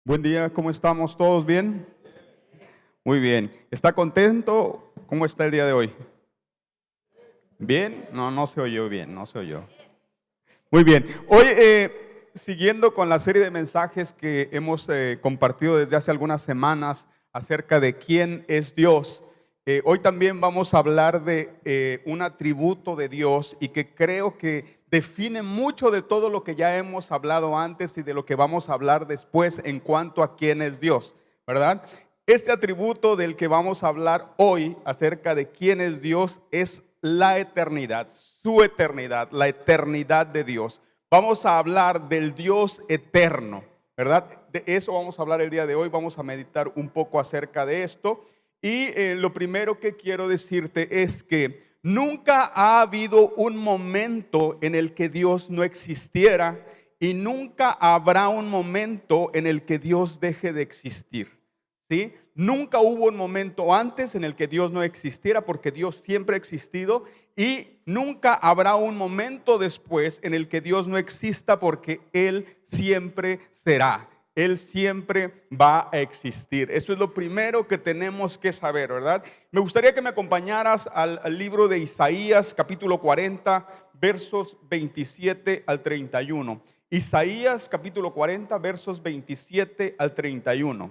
Buen día, ¿cómo estamos? ¿Todos bien? Muy bien. ¿Está contento? ¿Cómo está el día de hoy? ¿Bien? No se oyó bien, no se oyó. Muy bien. Hoy, siguiendo con la serie de mensajes que hemos compartido desde hace algunas semanas acerca de quién es Dios, hoy también vamos a hablar de un atributo de Dios y que creo que define mucho de todo lo que ya hemos hablado antes y de lo que vamos a hablar después en cuanto a quién es Dios, ¿verdad? Este atributo del que vamos a hablar hoy acerca de quién es Dios es la eternidad, su eternidad, la eternidad de Dios. Vamos a hablar del Dios eterno, ¿verdad? De eso vamos a hablar el día de hoy, vamos a meditar un poco acerca de esto. Y lo primero que quiero decirte es que nunca ha habido un momento en el que Dios no existiera y nunca habrá un momento en el que Dios deje de existir. ¿Sí? Nunca hubo un momento antes en el que Dios no existiera, porque Dios siempre ha existido, y nunca habrá un momento después en el que Dios no exista, porque Él siempre será. Él siempre va a existir. Eso es lo primero que tenemos que saber, ¿verdad? Me gustaría que me acompañaras al libro de Isaías, capítulo 40, versos 27 al 31. Isaías, capítulo 40, versos 27 al 31.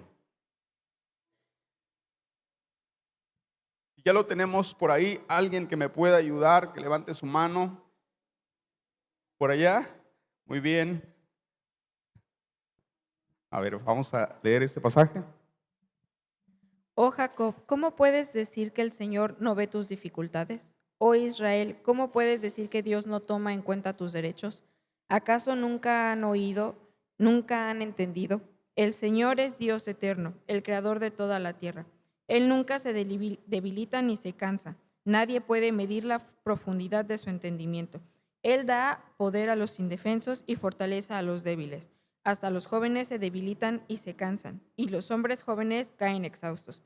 Ya lo tenemos por ahí. Alguien que me pueda ayudar, que levante su mano. Por allá. Muy bien. A ver, vamos a leer este pasaje. Oh Jacob, ¿cómo puedes decir que el Señor no ve tus dificultades? Oh Israel, ¿cómo puedes decir que Dios no toma en cuenta tus derechos? ¿Acaso nunca han oído, nunca han entendido? El Señor es Dios eterno, el creador de toda la tierra. Él nunca se debilita ni se cansa. Nadie puede medir la profundidad de su entendimiento. Él da poder a los indefensos y fortaleza a los débiles. Hasta los jóvenes se debilitan y se cansan, y los hombres jóvenes caen exhaustos.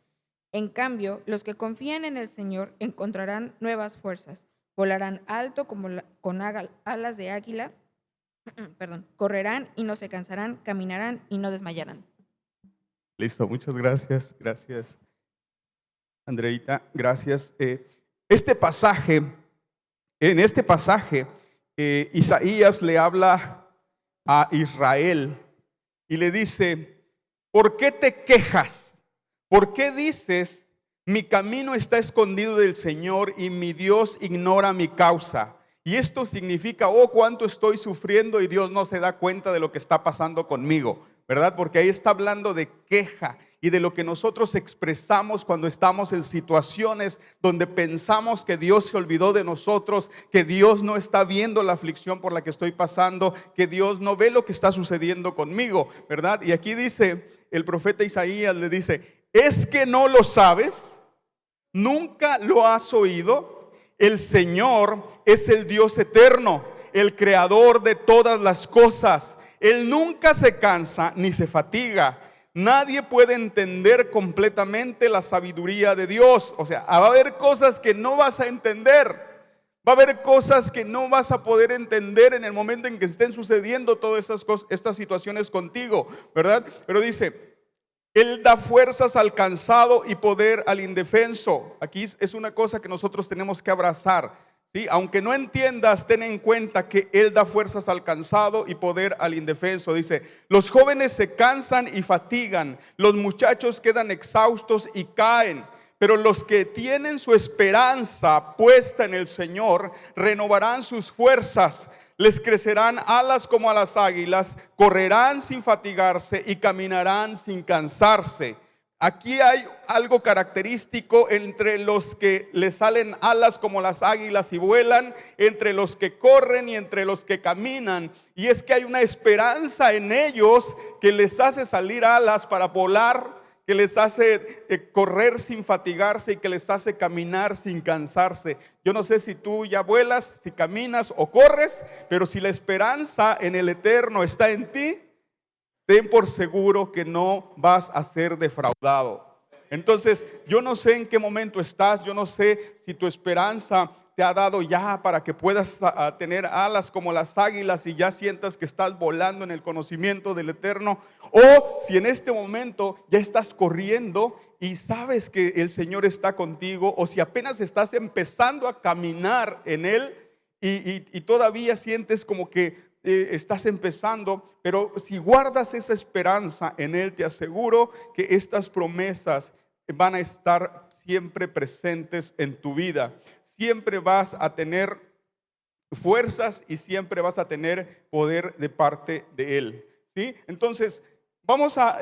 En cambio, los que confían en el Señor encontrarán nuevas fuerzas, volarán alto con alas de águila, correrán y no se cansarán, caminarán y no desmayarán. Listo, muchas gracias. Gracias, Andreita. Gracias. Este pasaje, en este pasaje, Isaías le habla a Israel y le dice: ¿por qué te quejas? ¿Por qué dices, mi camino está escondido del Señor y mi Dios ignora mi causa? Y esto significa, oh, cuánto estoy sufriendo y Dios no se da cuenta de lo que está pasando conmigo, ¿verdad? Porque ahí está hablando de queja y de lo que nosotros expresamos cuando estamos en situaciones donde pensamos que Dios se olvidó de nosotros, que Dios no está viendo la aflicción por la que estoy pasando, que Dios no ve lo que está sucediendo conmigo, ¿verdad? Y aquí dice el profeta Isaías, le dice: ¿es que no lo sabes? ¿Nunca lo has oído? El Señor es el Dios eterno, el creador de todas las cosas. Él nunca se cansa ni se fatiga. Nadie puede entender completamente la sabiduría de Dios. O sea, va a haber cosas que no vas a entender. Va a haber cosas que no vas a poder entender en el momento en que estén sucediendo todas estas situaciones contigo, ¿verdad? Pero dice: Él da fuerzas al cansado y poder al indefenso. Aquí es una cosa que nosotros tenemos que abrazar, ¿sí? Aunque no entiendas, ten en cuenta que Él da fuerzas al cansado y poder al indefenso. Dice: los jóvenes se cansan y fatigan, los muchachos quedan exhaustos y caen. Pero los que tienen su esperanza puesta en el Señor renovarán sus fuerzas. Les crecerán alas como a las águilas, correrán sin fatigarse y caminarán sin cansarse. Aquí hay algo característico entre los que les salen alas como las águilas y vuelan, entre los que corren y entre los que caminan. Y es que hay una esperanza en ellos que les hace salir alas para volar, que les hace correr sin fatigarse y que les hace caminar sin cansarse. Yo no sé si tú ya vuelas, si caminas o corres, pero si la esperanza en el eterno está en ti, ten por seguro que no vas a ser defraudado. Entonces, yo no sé en qué momento estás, yo no sé si tu esperanza te ha dado ya para que puedas tener alas como las águilas y ya sientas que estás volando en el conocimiento del Eterno, o si en este momento ya estás corriendo y sabes que el Señor está contigo, o si apenas estás empezando a caminar en Él y todavía sientes como que estás empezando, pero si guardas esa esperanza en Él, te aseguro que estas promesas van a estar siempre presentes en tu vida. Siempre vas a tener fuerzas y siempre vas a tener poder de parte de Él, ¿sí? Entonces, vamos a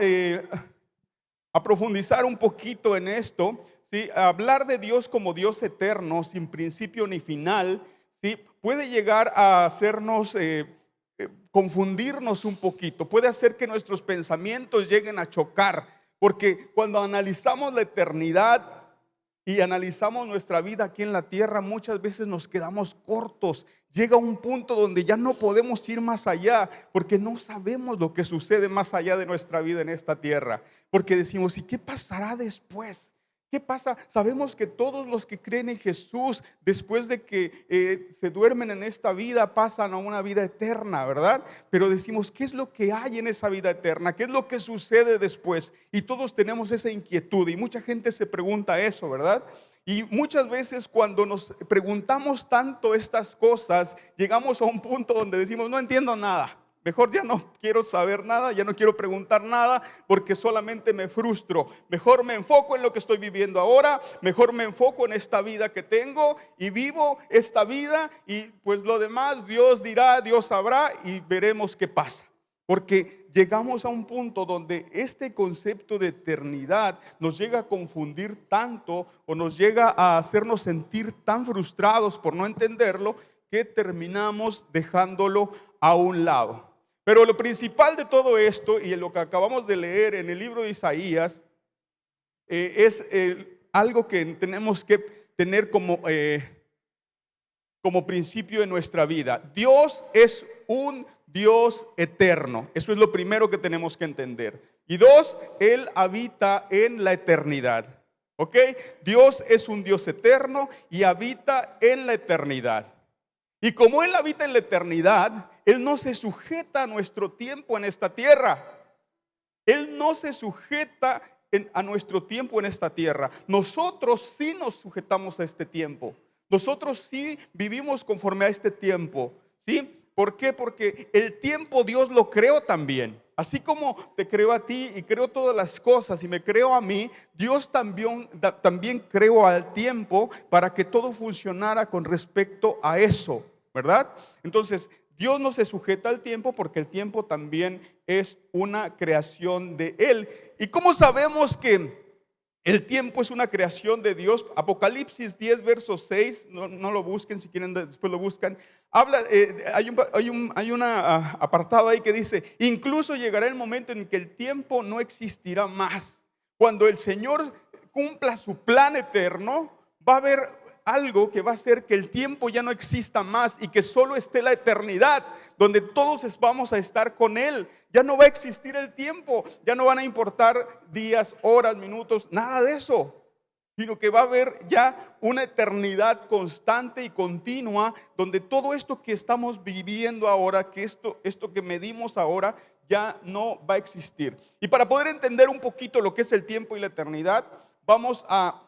profundizar un poquito en esto, ¿sí? Hablar de Dios como Dios eterno, sin principio ni final, ¿sí? Puede llegar a hacernos confundirnos un poquito, puede hacer que nuestros pensamientos lleguen a chocar, porque cuando analizamos la eternidad y analizamos nuestra vida aquí en la tierra, muchas veces nos quedamos cortos. Llega un punto donde ya no podemos ir más allá, porque no sabemos lo que sucede más allá de nuestra vida en esta tierra, porque decimos, ¿y qué pasará después? ¿Qué pasa? Sabemos que todos los que creen en Jesús, después de que se duermen en esta vida, pasan a una vida eterna, ¿verdad? Pero decimos, ¿qué es lo que hay en esa vida eterna? ¿Qué es lo que sucede después? Y todos tenemos esa inquietud y mucha gente se pregunta eso, ¿verdad? Y muchas veces cuando nos preguntamos tanto estas cosas, llegamos a un punto donde decimos, no entiendo nada. Mejor ya no quiero saber nada, ya no quiero preguntar nada porque solamente me frustro. Mejor me enfoco en lo que estoy viviendo ahora, mejor me enfoco en esta vida que tengo y vivo esta vida y pues lo demás Dios dirá, Dios sabrá y veremos qué pasa. Porque llegamos a un punto donde este concepto de eternidad nos llega a confundir tanto o nos llega a hacernos sentir tan frustrados por no entenderlo que terminamos dejándolo a un lado. Pero lo principal de todo esto y en lo que acabamos de leer en el libro de Isaías es algo que tenemos que tener como principio en nuestra vida. Dios es un Dios eterno. Eso es lo primero que tenemos que entender. Y dos, Él habita en la eternidad. ¿Ok? Dios es un Dios eterno y habita en la eternidad. Y como Él habita en la eternidad, Él no se sujeta a nuestro tiempo en esta tierra. Él no se sujeta a nuestro tiempo en esta tierra. Nosotros sí nos sujetamos a este tiempo. Nosotros sí vivimos conforme a este tiempo. ¿Sí? ¿Por qué? Porque el tiempo Dios lo creó también. Así como te creó a ti y creó todas las cosas y me creó a mí, Dios también creó al tiempo para que todo funcionara con respecto a eso, ¿verdad? Entonces, Dios no se sujeta al tiempo porque el tiempo también es una creación de Él. ¿Y cómo sabemos que el tiempo es una creación de Dios? Apocalipsis 10, verso 6, no lo busquen, si quieren después lo buscan. Habla, hay un apartado ahí que dice, incluso llegará el momento en que el tiempo no existirá más. Cuando el Señor cumpla su plan eterno, va a haber algo que va a hacer que el tiempo ya no exista más y que solo esté la eternidad, donde todos vamos a estar con Él. Ya no va a existir el tiempo, ya no van a importar días, horas, minutos, nada de eso, sino que va a haber ya una eternidad constante y continua, donde todo esto que estamos viviendo ahora, que esto que medimos ahora, ya no va a existir. Y para poder entender un poquito lo que es el tiempo y la eternidad, vamos a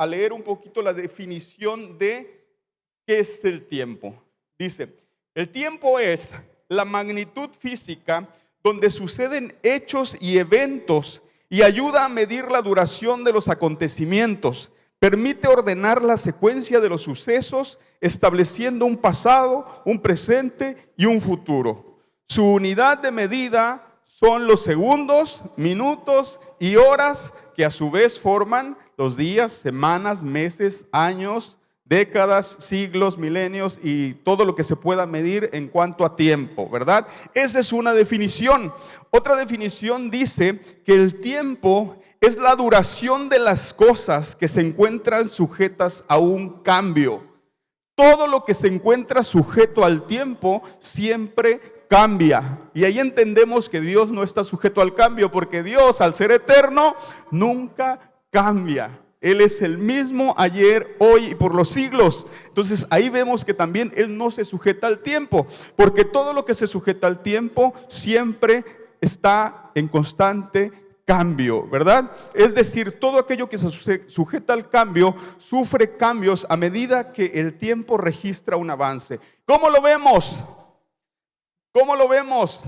leer un poquito la definición de qué es el tiempo. Dice, el tiempo es la magnitud física donde suceden hechos y eventos y ayuda a medir la duración de los acontecimientos. Permite ordenar la secuencia de los sucesos, estableciendo un pasado, un presente y un futuro. Su unidad de medida son los segundos, minutos y horas que a su vez forman los días, semanas, meses, años, décadas, siglos, milenios y todo lo que se pueda medir en cuanto a tiempo, ¿verdad? Esa es una definición. Otra definición dice que el tiempo es la duración de las cosas que se encuentran sujetas a un cambio. Todo lo que se encuentra sujeto al tiempo siempre cambia. Y ahí entendemos que Dios no está sujeto al cambio, porque Dios, al ser eterno, nunca cambia. Él es el mismo ayer, hoy y por los siglos. Entonces ahí vemos que también Él no se sujeta al tiempo, porque todo lo que se sujeta al tiempo siempre está en constante cambio, ¿verdad? Es decir, todo aquello que se sujeta al cambio sufre cambios a medida que el tiempo registra un avance. ¿Cómo lo vemos? ¿Cómo lo vemos?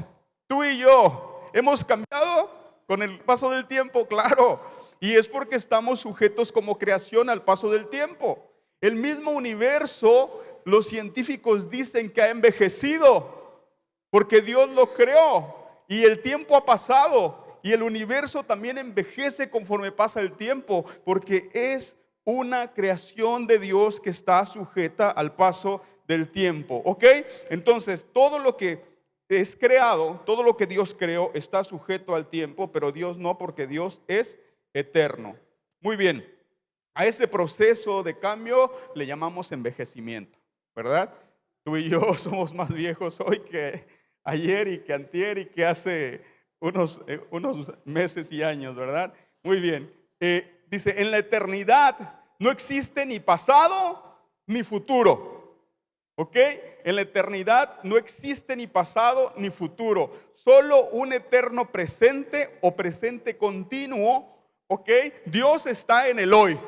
Tú y yo hemos cambiado con el paso del tiempo, claro. Y es porque estamos sujetos como creación al paso del tiempo. El mismo universo, los científicos dicen que ha envejecido, porque Dios lo creó y el tiempo ha pasado. Y el universo también envejece conforme pasa el tiempo, porque es una creación de Dios que está sujeta al paso del tiempo. ¿Ok? Entonces, todo lo que es creado, todo lo que Dios creó está sujeto al tiempo, pero Dios no, porque Dios es eterno. Muy bien, a ese proceso de cambio le llamamos envejecimiento, ¿verdad? Tú y yo somos más viejos hoy que ayer y que antier y que hace unos meses y años, ¿verdad? Muy bien, dice, en la eternidad no existe ni pasado ni futuro. ¿Ok? En la eternidad no existe ni pasado ni futuro, solo un eterno presente o presente continuo. ¿Ok? Dios está en el hoy.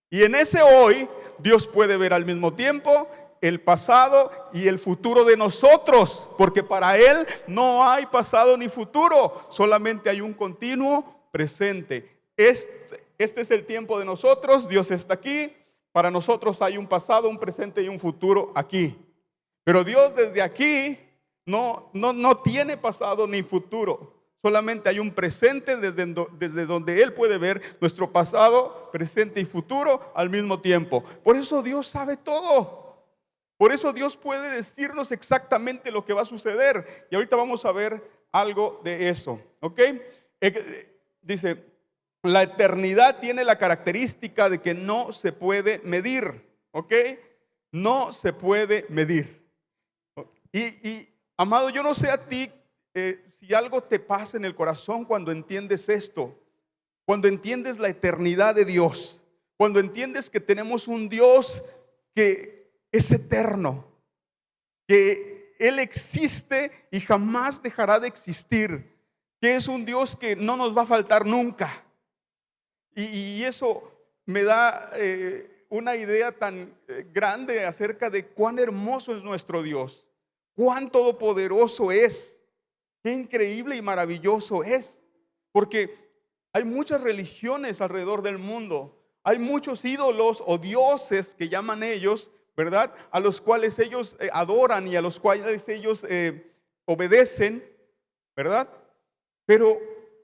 Y en ese hoy, Dios puede ver al mismo tiempo el pasado y el futuro de nosotros, porque para Él no hay pasado ni futuro, solamente hay un continuo presente. Este es el tiempo de nosotros, Dios está aquí. Para nosotros hay un pasado, un presente y un futuro aquí. Pero Dios desde aquí no tiene pasado ni futuro. Solamente hay un presente desde donde Él puede ver nuestro pasado, presente y futuro al mismo tiempo. Por eso Dios sabe todo. Por eso Dios puede decirnos exactamente lo que va a suceder. Y ahorita vamos a ver algo de eso. ¿Ok? Dice, la eternidad tiene la característica de que no se puede medir, ¿ok? No se puede medir. Amado, yo no sé a ti si algo te pasa en el corazón cuando entiendes esto, cuando entiendes la eternidad de Dios, cuando entiendes que tenemos un Dios que es eterno, que Él existe y jamás dejará de existir, que es un Dios que no nos va a faltar nunca. Y eso me da una idea tan grande acerca de cuán hermoso es nuestro Dios, cuán todopoderoso es, qué increíble y maravilloso es. Porque hay muchas religiones alrededor del mundo, hay muchos ídolos o dioses que llaman ellos, ¿verdad? A los cuales ellos adoran y a los cuales ellos obedecen, ¿verdad? Pero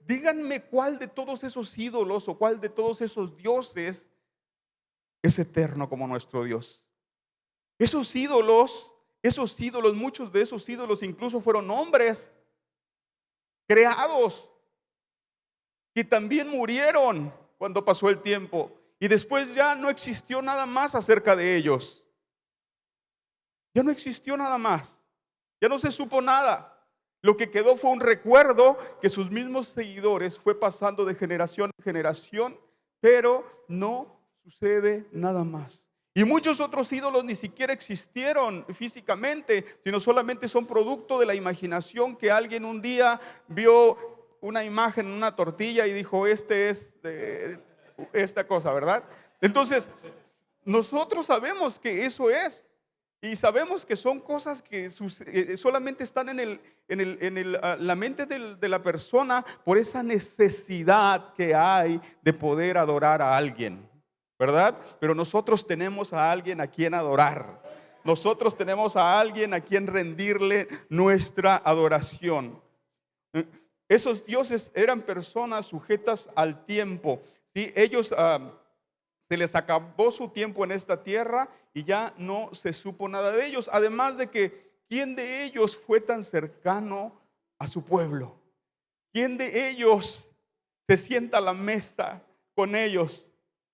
díganme cuál de todos esos ídolos o cuál de todos esos dioses es eterno como nuestro Dios. Esos ídolos, muchos de esos ídolos incluso fueron hombres creados que también murieron cuando pasó el tiempo y después ya no existió nada más acerca de ellos. Ya no existió nada más. Ya no se supo nada. Lo que quedó fue un recuerdo que sus mismos seguidores fue pasando de generación en generación, pero no sucede nada más. Y muchos otros ídolos ni siquiera existieron físicamente, sino solamente son producto de la imaginación que alguien un día vio una imagen en una tortilla y dijo, este es esta cosa, ¿verdad? Entonces, nosotros sabemos que eso es. Y sabemos que son cosas que solamente están en la mente de la persona por esa necesidad que hay de poder adorar a alguien, ¿verdad? Pero nosotros tenemos a alguien a quien adorar. Nosotros tenemos a alguien a quien rendirle nuestra adoración. Esos dioses eran personas sujetas al tiempo, ¿sí? Ellos se les acabó su tiempo en esta tierra y ya no se supo nada de ellos. Además de que, ¿quién de ellos fue tan cercano a su pueblo? ¿Quién de ellos se sienta a la mesa con ellos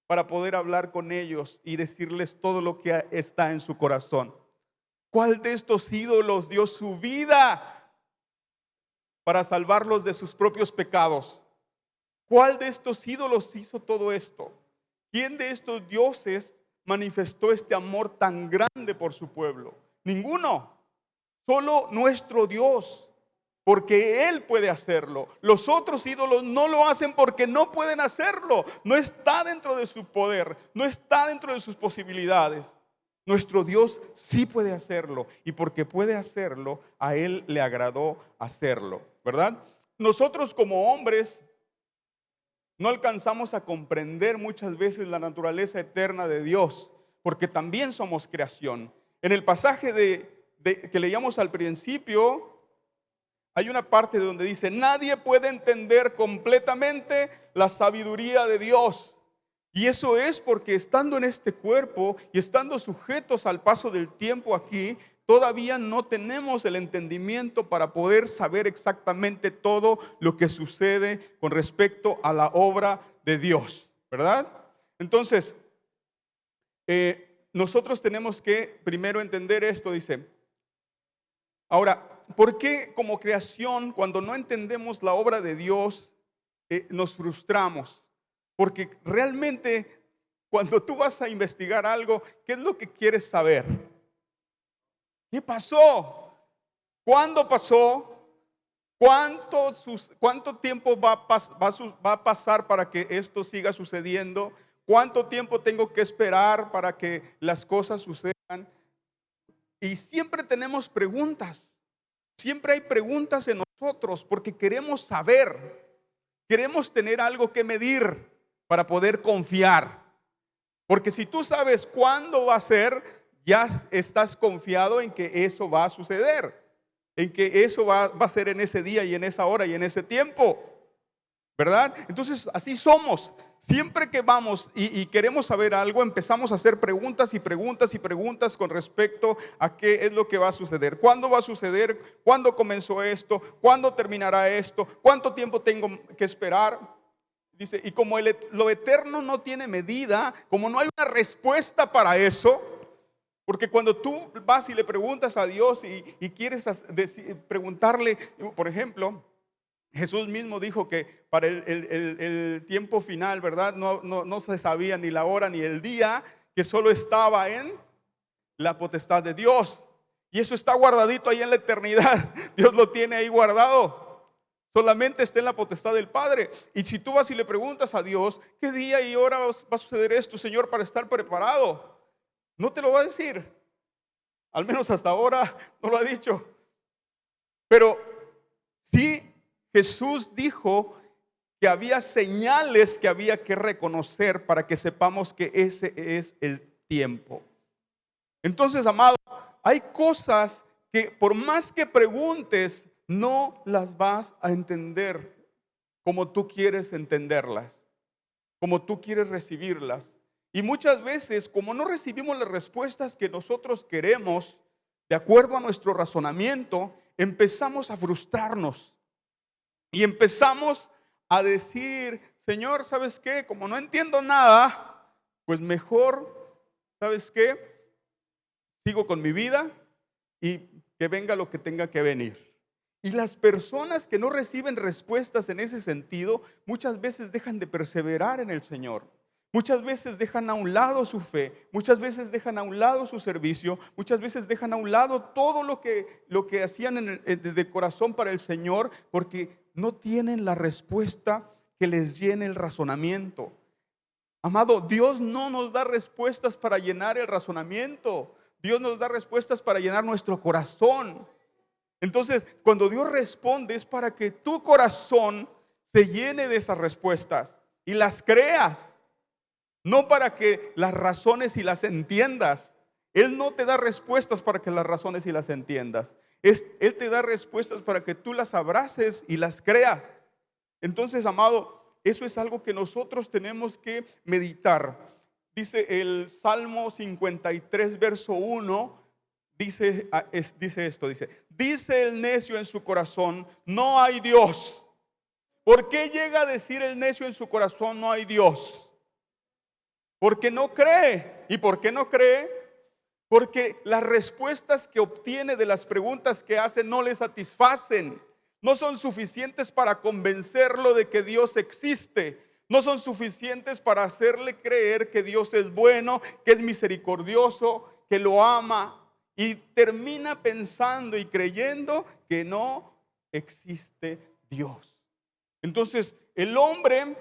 para poder hablar con ellos y decirles todo lo que está en su corazón? ¿Cuál de estos ídolos dio su vida para salvarlos de sus propios pecados? ¿Cuál de estos ídolos hizo todo esto? ¿Quién de estos dioses manifestó este amor tan grande por su pueblo? Ninguno. Solo nuestro Dios, porque Él puede hacerlo. Los otros ídolos no lo hacen porque no pueden hacerlo. No está dentro de su poder, no está dentro de sus posibilidades. Nuestro Dios sí puede hacerlo, y porque puede hacerlo, a Él le agradó hacerlo, ¿verdad? Nosotros como hombres no alcanzamos a comprender muchas veces la naturaleza eterna de Dios, porque también somos creación. En el pasaje que leíamos al principio, hay una parte donde dice: nadie puede entender completamente la sabiduría de Dios. Y eso es porque estando en este cuerpo y estando sujetos al paso del tiempo aquí, todavía no tenemos el entendimiento para poder saber exactamente todo lo que sucede con respecto a la obra de Dios, ¿verdad? Entonces, nosotros tenemos que primero entender esto, dice. Ahora, ¿por qué como creación, cuando no entendemos la obra de Dios, nos frustramos? Porque realmente cuando tú vas a investigar algo, ¿qué es lo que quieres saber? ¿Qué pasó? ¿Cuándo pasó? ¿Cuánto tiempo va a pasar para que esto siga sucediendo? ¿Cuánto tiempo tengo que esperar para que las cosas sucedan? Y siempre tenemos preguntas. Siempre hay preguntas en nosotros porque queremos saber, queremos tener algo que medir para poder confiar. Porque si tú sabes cuándo va a ser, ya estás confiado en que eso va a suceder, en que eso va a ser en ese día y en esa hora y en ese tiempo, ¿verdad? Entonces así somos. Siempre que vamos y queremos saber algo, empezamos a hacer preguntas y preguntas y preguntas con respecto a qué es lo que va a suceder. ¿Cuándo va a suceder? ¿Cuándo comenzó esto? ¿Cuándo terminará esto? ¿Cuánto tiempo tengo que esperar? Dice, y como lo eterno no tiene medida, como no hay una respuesta para eso, porque cuando tú vas y le preguntas a Dios y quieres preguntarle, por ejemplo, Jesús mismo dijo que para el tiempo final, ¿verdad? No se sabía ni la hora ni el día, que solo estaba en la potestad de Dios. Y eso está guardadito ahí en la eternidad. Dios lo tiene ahí guardado. Solamente está en la potestad del Padre. Y si tú vas y le preguntas a Dios, ¿qué día y hora va a suceder esto, Señor, para estar preparado? No te lo va a decir. Al menos hasta ahora no lo ha dicho. Pero sí, Jesús dijo que había señales que había que reconocer para que sepamos que ese es el tiempo. Entonces, amado, hay cosas que por más que preguntes, no las vas a entender como tú quieres entenderlas, como tú quieres recibirlas. Y muchas veces, como no recibimos las respuestas que nosotros queremos, de acuerdo a nuestro razonamiento, empezamos a frustrarnos. Y empezamos a decir: Señor, ¿sabes qué? Como no entiendo nada, pues mejor, ¿sabes qué? Sigo con mi vida y que venga lo que tenga que venir. Y las personas que no reciben respuestas en ese sentido, muchas veces dejan de perseverar en el Señor. Muchas veces dejan a un lado su fe, muchas veces dejan a un lado su servicio, muchas veces dejan a un lado todo lo que hacían de corazón para el Señor, porque no tienen la respuesta que les llene el razonamiento. Amado, Dios no nos da respuestas para llenar el razonamiento. Dios nos da respuestas para llenar nuestro corazón. Entonces, cuando Dios responde es para que tu corazón se llene de esas respuestas y las creas. No para que las razones y las entiendas. Él no te da respuestas para que las razones y las entiendas. Él te da respuestas para que tú las abraces y las creas. Entonces, amado, eso es algo que nosotros tenemos que meditar. Dice el Salmo 53, verso 1, dice esto, dice el necio en su corazón: no hay Dios. ¿Por qué llega a decir el necio en su corazón: no hay Dios? Porque no cree. ¿Y por qué no cree? Porque las respuestas que obtiene de las preguntas que hace no le satisfacen. No son suficientes para convencerlo de que Dios existe. no son suficientes para hacerle creer que Dios es bueno, que es misericordioso, que lo ama, y termina pensando y creyendo que no existe Dios. Entonces, el hombre,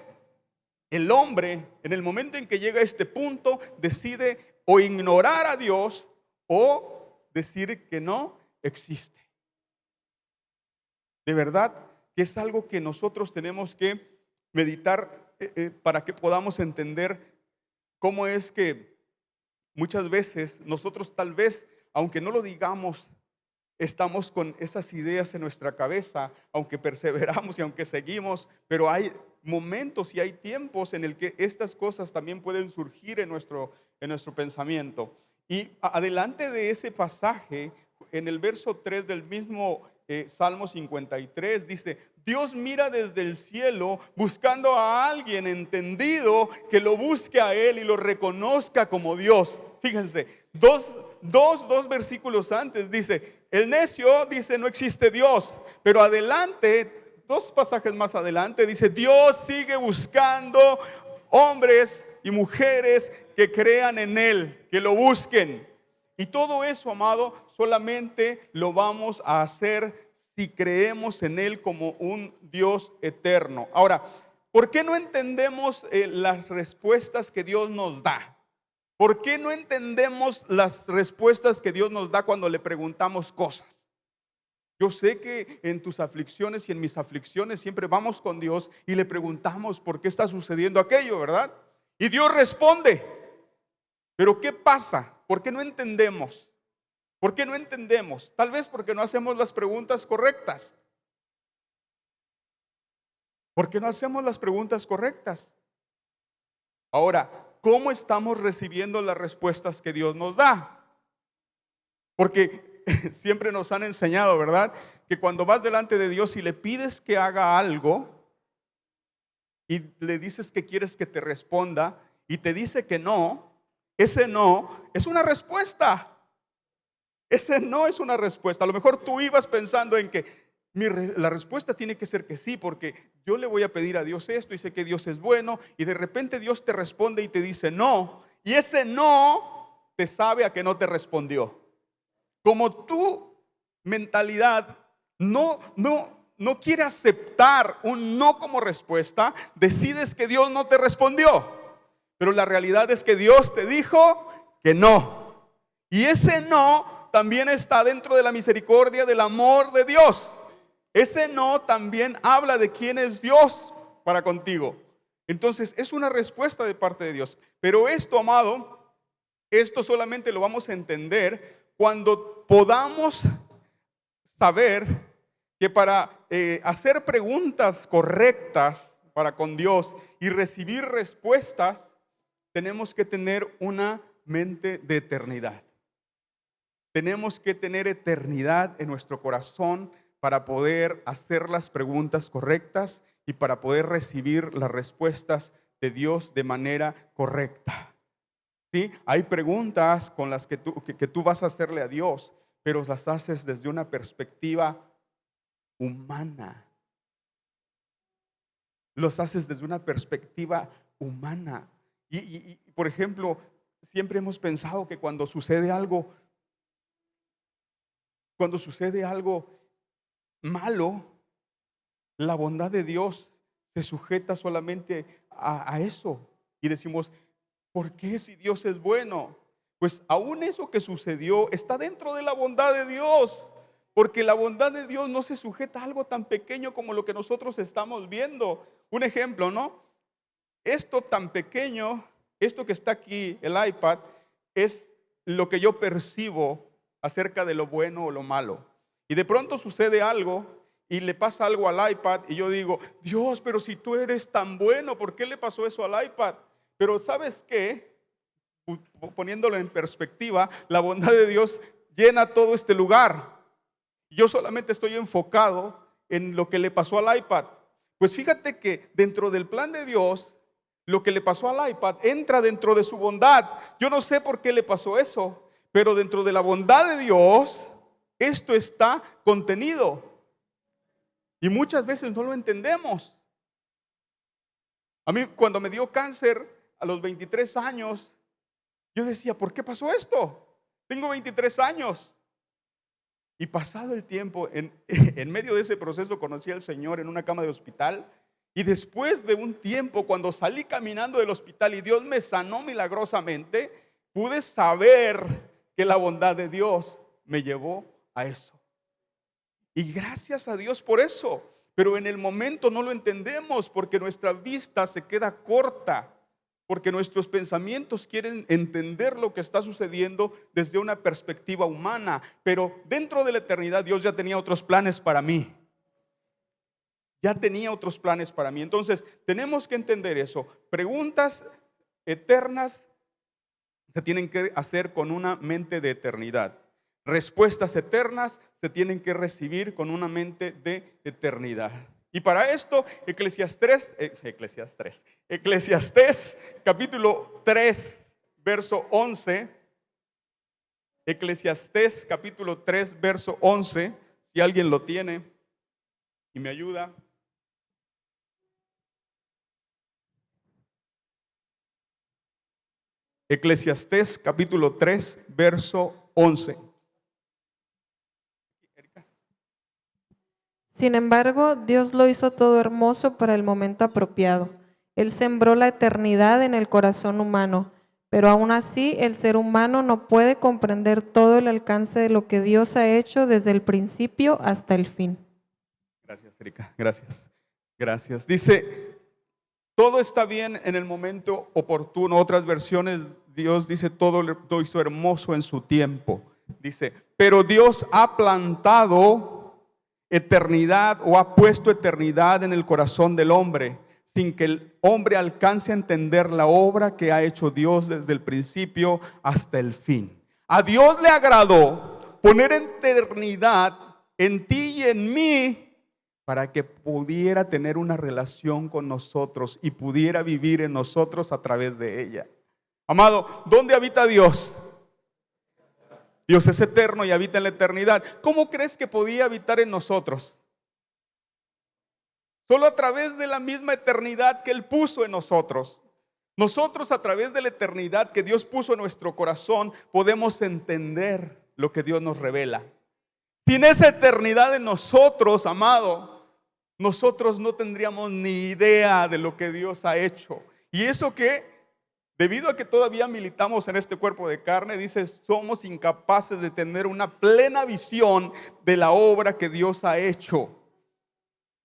en el momento en que llega a este punto, decide o ignorar a Dios o decir que no existe. De verdad que es algo que nosotros tenemos que meditar para que podamos entender cómo es que muchas veces nosotros tal vez, aunque no lo digamos, estamos con esas ideas en nuestra cabeza, aunque perseveramos y aunque seguimos, pero hay momentos y hay tiempos en el que estas cosas también pueden surgir en nuestro pensamiento. Y adelante de ese pasaje, en el verso 3 del mismo Salmo 53, dice: Dios mira desde el cielo buscando a alguien entendido que lo busque a Él y lo reconozca como Dios. Fíjense, dos versículos antes dice: el necio dice no existe Dios, pero adelante, dos pasajes más adelante, dice: Dios sigue buscando hombres y mujeres que crean en Él, que lo busquen. Y todo eso, amado, solamente lo vamos a hacer si creemos en Él como un Dios eterno. Ahora, ¿por qué no entendemos las respuestas que Dios nos da? ¿Por qué no entendemos las respuestas que Dios nos da cuando le preguntamos cosas? Yo sé que en tus aflicciones y en mis aflicciones siempre vamos con Dios y le preguntamos por qué está sucediendo aquello, ¿verdad? Y Dios responde. Pero ¿qué pasa? ¿Por qué no entendemos? ¿Por qué no entendemos? Tal vez porque no hacemos las preguntas correctas. ¿Por qué no hacemos las preguntas correctas? Ahora, ¿cómo estamos recibiendo las respuestas que Dios nos da? Porque siempre nos han enseñado, ¿verdad? Que cuando vas delante de Dios y le pides que haga algo y le dices que quieres que te responda y te dice que no, ese no es una respuesta. Ese no es una respuesta. A lo mejor tú ibas pensando en que la respuesta tiene que ser que sí, porque yo le voy a pedir a Dios esto y sé que Dios es bueno, y de repente Dios te responde y te dice no, y ese no te sabe a que no te respondió. Como tu mentalidad no quiere aceptar un no como respuesta, decides que Dios no te respondió. Pero la realidad es que Dios te dijo que no. Y ese no también está dentro de la misericordia, del amor de Dios. Ese no también habla de quién es Dios para contigo. Entonces es una respuesta de parte de Dios. Pero esto, amado, esto solamente lo vamos a entender cuando podamos saber que para hacer preguntas correctas para con Dios y recibir respuestas, tenemos que tener una mente de eternidad. Tenemos que tener eternidad en nuestro corazón para poder hacer las preguntas correctas y para poder recibir las respuestas de Dios de manera correcta. ¿Sí? Hay preguntas con las que tú vas a hacerle a Dios, pero las haces desde una perspectiva humana. Los haces desde una perspectiva humana. Y, por ejemplo, siempre hemos pensado que cuando sucede algo malo, la bondad de Dios se sujeta solamente a eso. Y decimos, ¿por qué si Dios es bueno? Pues aún eso que sucedió está dentro de la bondad de Dios. Porque la bondad de Dios no se sujeta a algo tan pequeño como lo que nosotros estamos viendo. Un ejemplo, ¿no? Esto tan pequeño, esto que está aquí, el iPad, es lo que yo percibo acerca de lo bueno o lo malo. Y de pronto sucede algo y le pasa algo al iPad y yo digo, Dios, pero si tú eres tan bueno, ¿por qué le pasó eso al iPad? Pero ¿sabes qué? Poniéndolo en perspectiva, la bondad de Dios llena todo este lugar. Yo solamente estoy enfocado en lo que le pasó al iPad. Pues fíjate que dentro del plan de Dios, lo que le pasó al iPad entra dentro de su bondad. Yo no sé por qué le pasó eso, pero dentro de la bondad de Dios, esto está contenido. Y muchas veces no lo entendemos. A mí cuando me dio cáncer a los 23 años, yo decía, ¿por qué pasó esto? Tengo 23 años. Y pasado el tiempo, en medio de ese proceso conocí al Señor en una cama de hospital. Y después de un tiempo, cuando salí caminando del hospital y Dios me sanó milagrosamente, pude saber que la bondad de Dios me llevó a eso. Y gracias a Dios por eso. Pero en el momento no lo entendemos porque nuestra vista se queda corta. Porque nuestros pensamientos quieren entender lo que está sucediendo desde una perspectiva humana. Pero dentro de la eternidad Dios ya tenía otros planes para mí. Ya tenía otros planes para mí. Entonces tenemos que entender eso. Preguntas eternas se tienen que hacer con una mente de eternidad. Respuestas eternas se tienen que recibir con una mente de eternidad. Y para esto, Eclesiastés capítulo 3, verso 11. Eclesiastés capítulo 3, verso 11. Si alguien lo tiene y me ayuda. Eclesiastés capítulo 3, verso 11. Sin embargo, Dios lo hizo todo hermoso para el momento apropiado. Él sembró la eternidad en el corazón humano, pero aún así el ser humano no puede comprender todo el alcance de lo que Dios ha hecho desde el principio hasta el fin. Gracias, Erika. Gracias. Gracias. Dice, todo está bien en el momento oportuno. Otras versiones, Dios dice, todo lo hizo hermoso en su tiempo. Dice, pero Dios ha plantado eternidad o ha puesto eternidad en el corazón del hombre, sin que el hombre alcance a entender la obra que ha hecho Dios desde el principio hasta el fin. A Dios le agradó poner eternidad en ti y en mí para que pudiera tener una relación con nosotros y pudiera vivir en nosotros a través de ella. Amado, ¿dónde habita Dios? Dios es eterno y habita en la eternidad. ¿Cómo crees que podía habitar en nosotros? Solo a través de la misma eternidad que Él puso en nosotros. Nosotros, a través de la eternidad que Dios puso en nuestro corazón, podemos entender lo que Dios nos revela. Sin esa eternidad en nosotros, amado, nosotros no tendríamos ni idea de lo que Dios ha hecho. Y eso que, debido a que todavía militamos en este cuerpo de carne, dice, somos incapaces de tener una plena visión de la obra que Dios ha hecho.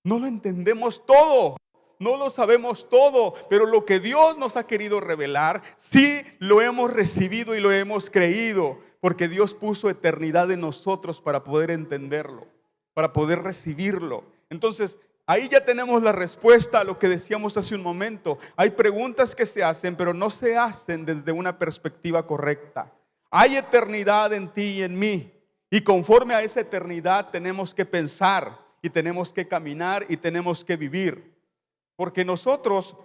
No lo entendemos todo, no lo sabemos todo, pero lo que Dios nos ha querido revelar, sí lo hemos recibido y lo hemos creído, porque Dios puso eternidad en nosotros para poder entenderlo, para poder recibirlo. Entonces, ahí ya tenemos la respuesta a lo que decíamos hace un momento. Hay preguntas que se hacen, pero no se hacen desde una perspectiva correcta. Hay eternidad en ti y en mí, y conforme a esa eternidad tenemos que pensar, y tenemos que caminar, y tenemos que vivir. Porque nosotros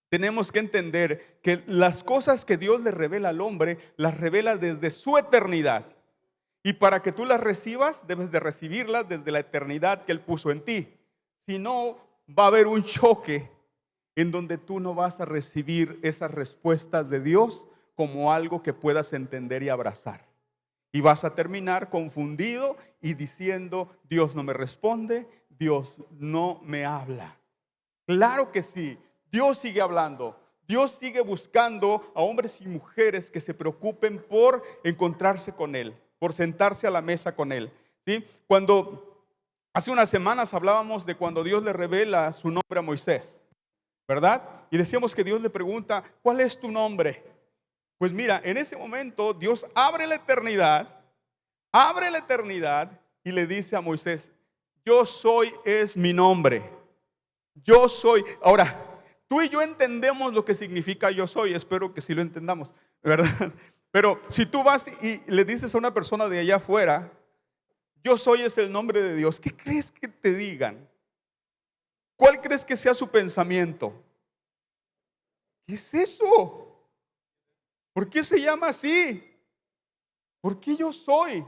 tenemos que entender que las cosas que Dios le revela al hombre, las revela desde su eternidad. Y para que tú las recibas, debes de recibirlas desde la eternidad que Él puso en ti. Si no, va a haber un choque en donde tú no vas a recibir esas respuestas de Dios como algo que puedas entender y abrazar. Y vas a terminar confundido y diciendo, Dios no me responde, Dios no me habla. Claro que sí, Dios sigue hablando. Dios sigue buscando a hombres y mujeres que se preocupen por encontrarse con Él, por sentarse a la mesa con Él. ¿Sí? Cuando hace unas semanas hablábamos de cuando Dios le revela su nombre a Moisés, ¿verdad? Y decíamos que Dios le pregunta, ¿cuál es tu nombre? Pues mira, en ese momento Dios abre la eternidad y le dice a Moisés, yo soy es mi nombre. Yo soy. Ahora, tú y yo entendemos lo que significa yo soy, espero que sí lo entendamos, ¿verdad? Pero si tú vas y le dices a una persona de allá afuera, yo soy es el nombre de Dios, ¿qué crees que te digan? ¿Cuál crees que sea su pensamiento? ¿Qué es eso? ¿Por qué se llama así? ¿Por qué yo soy?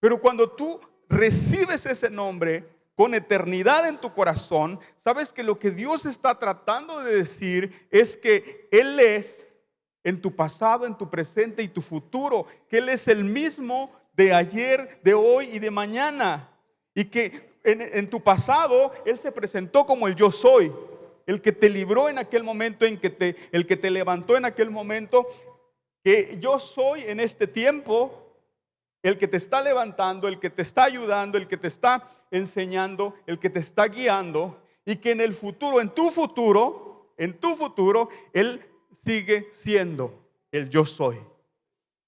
Pero cuando tú recibes ese nombre, con eternidad en tu corazón, sabes que lo que Dios está tratando de decir es que Él es en tu pasado, en tu presente y tu futuro, que Él es el mismo de ayer, de hoy y de mañana. Y que en tu pasado Él se presentó como el yo soy, el que te libró en aquel momento, el que te levantó en aquel momento, que yo soy en este tiempo, el que te está levantando, el que te está ayudando, el que te está enseñando, el que te está guiando, y que en el futuro, en tu futuro, Él sigue siendo el yo soy.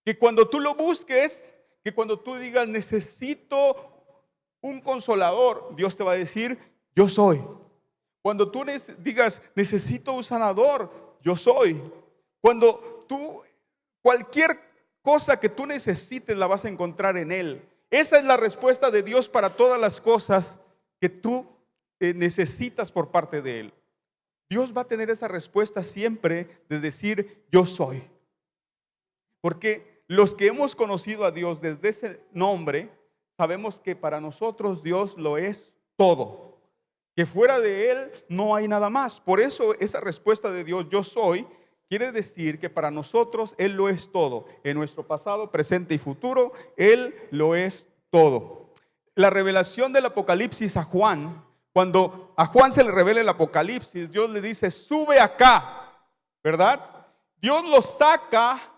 Que cuando tú lo busques, que cuando tú digas necesito un consolador, Dios te va a decir yo soy. Cuando tú digas necesito un sanador, yo soy. Cuando tú, cualquier cosa que tú necesites la vas a encontrar en Él. Esa es la respuesta de Dios para todas las cosas que tú necesitas por parte de Él. Dios va a tener esa respuesta siempre de decir yo soy. Porque los que hemos conocido a Dios desde ese nombre, sabemos que para nosotros Dios lo es todo. Que fuera de Él no hay nada más. Por eso esa respuesta de Dios yo soy quiere decir que para nosotros Él lo es todo. En nuestro pasado, presente y futuro, Él lo es todo. La revelación del Apocalipsis a Juan, cuando a Juan se le revela el Apocalipsis, Dios le dice, sube acá, ¿verdad? Dios lo saca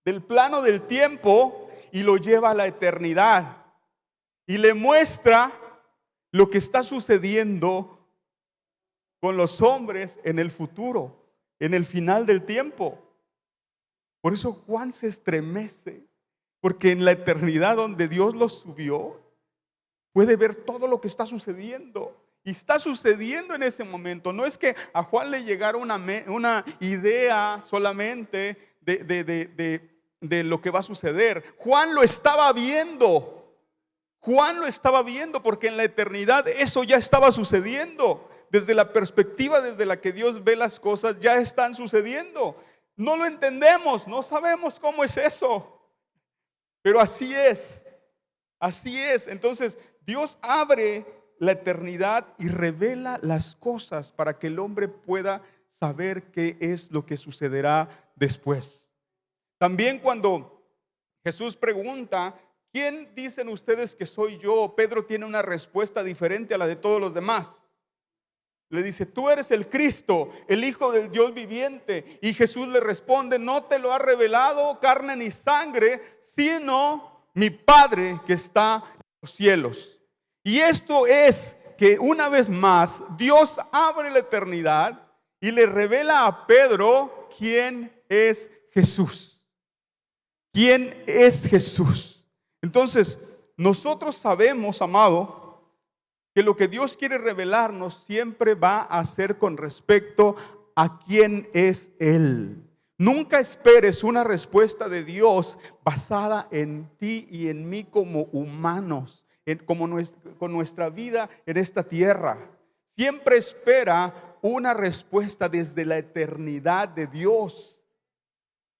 del plano del tiempo y lo lleva a la eternidad. Y le muestra lo que está sucediendo con los hombres en el futuro, en el final del tiempo. Por eso Juan se estremece, porque en la eternidad donde Dios lo subió, puede ver todo lo que está sucediendo. Y está sucediendo en ese momento. No es que a Juan le llegara una idea solamente de lo que va a suceder. Juan lo estaba viendo. Juan lo estaba viendo porque en la eternidad eso ya estaba sucediendo. Desde la perspectiva desde la que Dios ve las cosas, ya están sucediendo. No lo entendemos, no sabemos cómo es eso. Pero así es. Así es. Entonces, Dios abre la eternidad y revela las cosas para que el hombre pueda saber qué es lo que sucederá después. También cuando Jesús pregunta, ¿quién dicen ustedes que soy yo? Pedro tiene una respuesta diferente a la de todos los demás. Le dice, tú eres el Cristo, el Hijo del Dios viviente. Y Jesús le responde, no te lo ha revelado carne ni sangre, sino mi Padre que está en los cielos. Y esto es que una vez más Dios abre la eternidad y le revela a Pedro quién es Jesús. ¿Quién es Jesús? Entonces, nosotros sabemos, amado, que lo que Dios quiere revelarnos siempre va a ser con respecto a quién es Él. Nunca esperes una respuesta de Dios basada en ti y en mí como humanos, con nuestra vida en esta tierra. Siempre espera una respuesta desde la eternidad de Dios.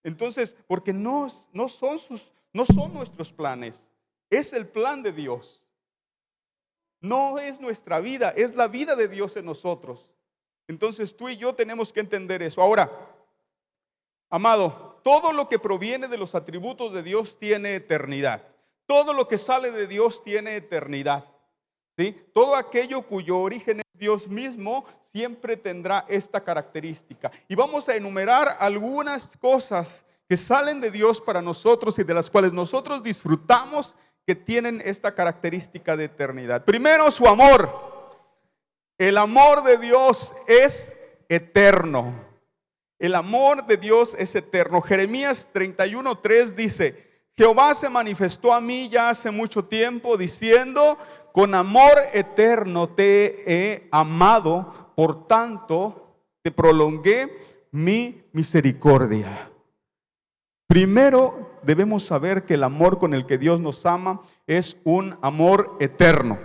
Entonces, porque no son nuestros planes, es el plan de Dios. No es nuestra vida, es la vida de Dios en nosotros. Entonces tú y yo tenemos que entender eso. Ahora, amado, todo lo que proviene de los atributos de Dios tiene eternidad. Todo lo que sale de Dios tiene eternidad. ¿Sí? Todo aquello cuyo origen es Dios mismo siempre tendrá esta característica. Y vamos a enumerar algunas cosas que salen de Dios para nosotros y de las cuales nosotros disfrutamos, que tienen esta característica de eternidad. Primero, su amor. El amor de Dios es eterno. El amor de Dios es eterno. Jeremías 31:3 dice, Jehová se manifestó a mí ya hace mucho tiempo diciendo, con amor eterno te he amado, por tanto te prolongué mi misericordia. Primero debemos saber que el amor con el que Dios nos ama es un amor eterno.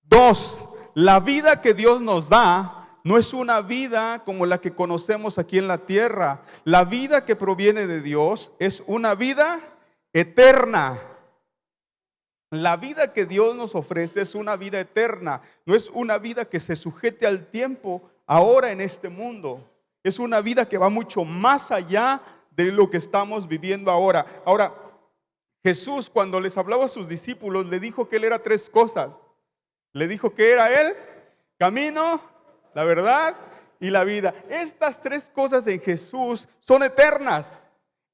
2, la vida que Dios nos da no es una vida como la que conocemos aquí en la tierra. La vida que proviene de Dios es una vida eterna. La vida que Dios nos ofrece es una vida eterna, no es una vida que se sujete al tiempo ahora en este mundo. Es una vida que va mucho más allá de lo que estamos viviendo ahora. Ahora, Jesús, cuando les hablaba a sus discípulos, le dijo que Él era tres cosas. Le dijo que era Él, camino, la verdad y la vida. Estas tres cosas en Jesús son eternas.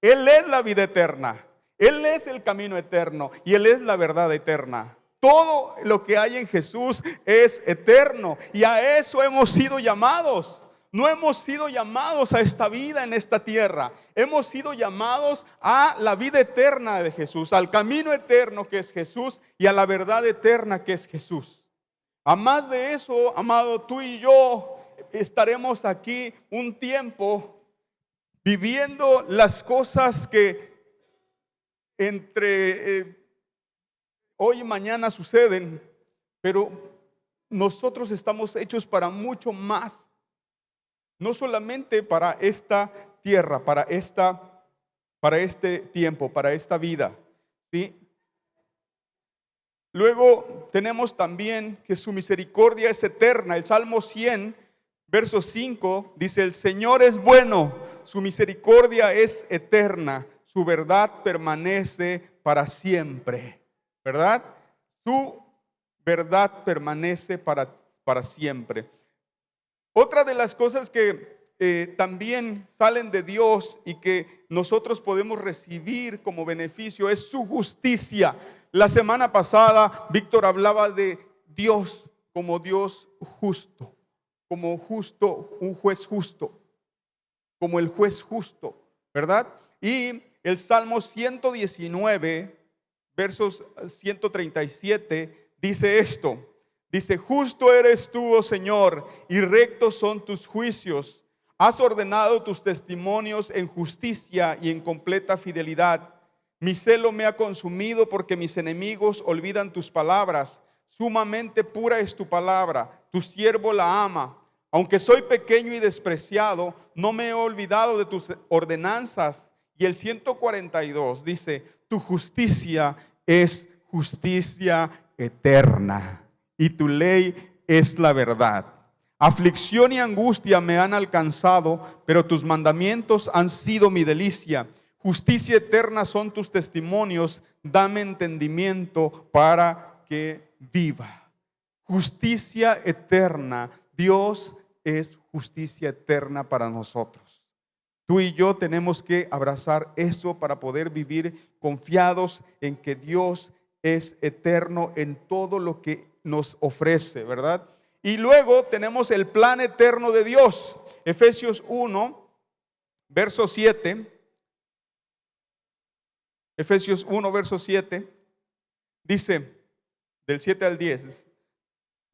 Él es la vida eterna. Él es el camino eterno y Él es la verdad eterna. Todo lo que hay en Jesús es eterno y a eso hemos sido llamados. No hemos sido llamados a esta vida en esta tierra. Hemos sido llamados a la vida eterna de Jesús, al camino eterno que es Jesús y a la verdad eterna que es Jesús. A más de eso, amado, tú y yo estaremos aquí un tiempo viviendo las cosas que entre hoy y mañana suceden, pero nosotros estamos hechos para mucho más. No solamente para esta tierra, para este tiempo, para esta vida, ¿sí? Luego tenemos también que su misericordia es eterna. El Salmo 100, verso 5 dice: el Señor es bueno, su misericordia es eterna, su verdad permanece para siempre. ¿Verdad? Su verdad permanece para siempre. Otra de las cosas que también salen de Dios y que nosotros podemos recibir como beneficio es su justicia. La semana pasada Víctor hablaba de Dios como Dios justo, como justo, un juez justo, como el juez justo, ¿verdad? Y el Salmo 119, versos 137, dice esto. Dice: justo eres tú, oh Señor, y rectos son tus juicios. Has ordenado tus testimonios en justicia y en completa fidelidad. Mi celo me ha consumido porque mis enemigos olvidan tus palabras. Sumamente pura es tu palabra, tu siervo la ama. Aunque soy pequeño y despreciado, no me he olvidado de tus ordenanzas. Y el 142 dice: tu justicia es justicia eterna, y tu ley es la verdad. Aflicción y angustia me han alcanzado, pero tus mandamientos han sido mi delicia. Justicia eterna son tus testimonios, dame entendimiento para que viva. Justicia eterna. Dios es justicia eterna para nosotros. Tú y yo tenemos que abrazar eso para poder vivir confiados en que Dios es eterno en todo lo que nos ofrece, ¿verdad? Y luego tenemos el plan eterno de Dios. Efesios 1, verso 7. Efesios 1, verso 7. Dice, del 7 al 10.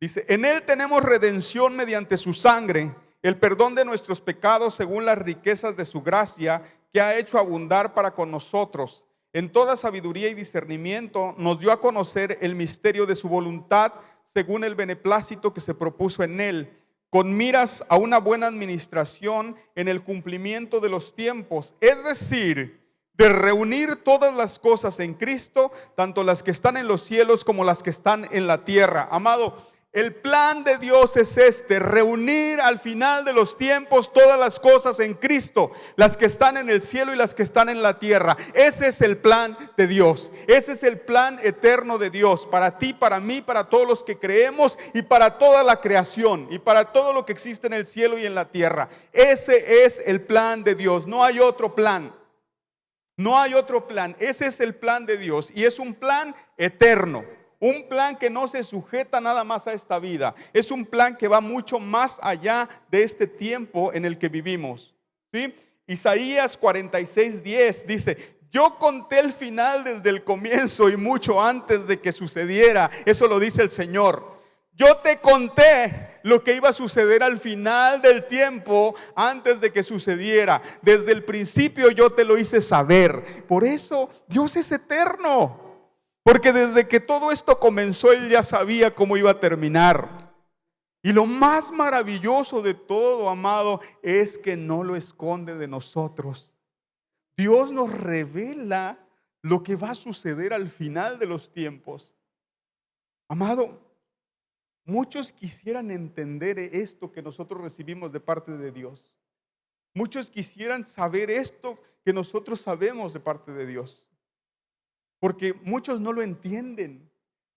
Dice: en Él tenemos redención mediante su sangre, el perdón de nuestros pecados según las riquezas de su gracia, que ha hecho abundar para con nosotros. En toda sabiduría y discernimiento nos dio a conocer el misterio de su voluntad, según el beneplácito que se propuso en Él, con miras a una buena administración en el cumplimiento de los tiempos, es decir, de reunir todas las cosas en Cristo, tanto las que están en los cielos como las que están en la tierra. Amado, el plan de Dios es reunir al final de los tiempos todas las cosas en Cristo, las que están en el cielo y las que están en la tierra. Ese es el plan de Dios, ese es el plan eterno de Dios, para ti, para mí, para todos los que creemos y para toda la creación y para todo lo que existe en el cielo y en la tierra. Ese es el plan de Dios, no hay otro plan. No hay otro plan, ese es el plan de Dios y es un plan eterno. Un plan que no se sujeta nada más a esta vida. Es un plan que va mucho más allá de este tiempo en el que vivimos, ¿sí? Isaías 46:10 dice: yo conté el final desde el comienzo y mucho antes de que sucediera. Eso lo dice el Señor. Yo te conté lo que iba a suceder al final del tiempo antes de que sucediera. Desde el principio yo te lo hice saber. Por eso Dios es eterno. Porque desde que todo esto comenzó, Él ya sabía cómo iba a terminar. Y lo más maravilloso de todo, amado, es que no lo esconde de nosotros. Dios nos revela lo que va a suceder al final de los tiempos. Amado, muchos quisieran entender esto que nosotros recibimos de parte de Dios. Muchos quisieran saber esto que nosotros sabemos de parte de Dios. Porque muchos no lo entienden.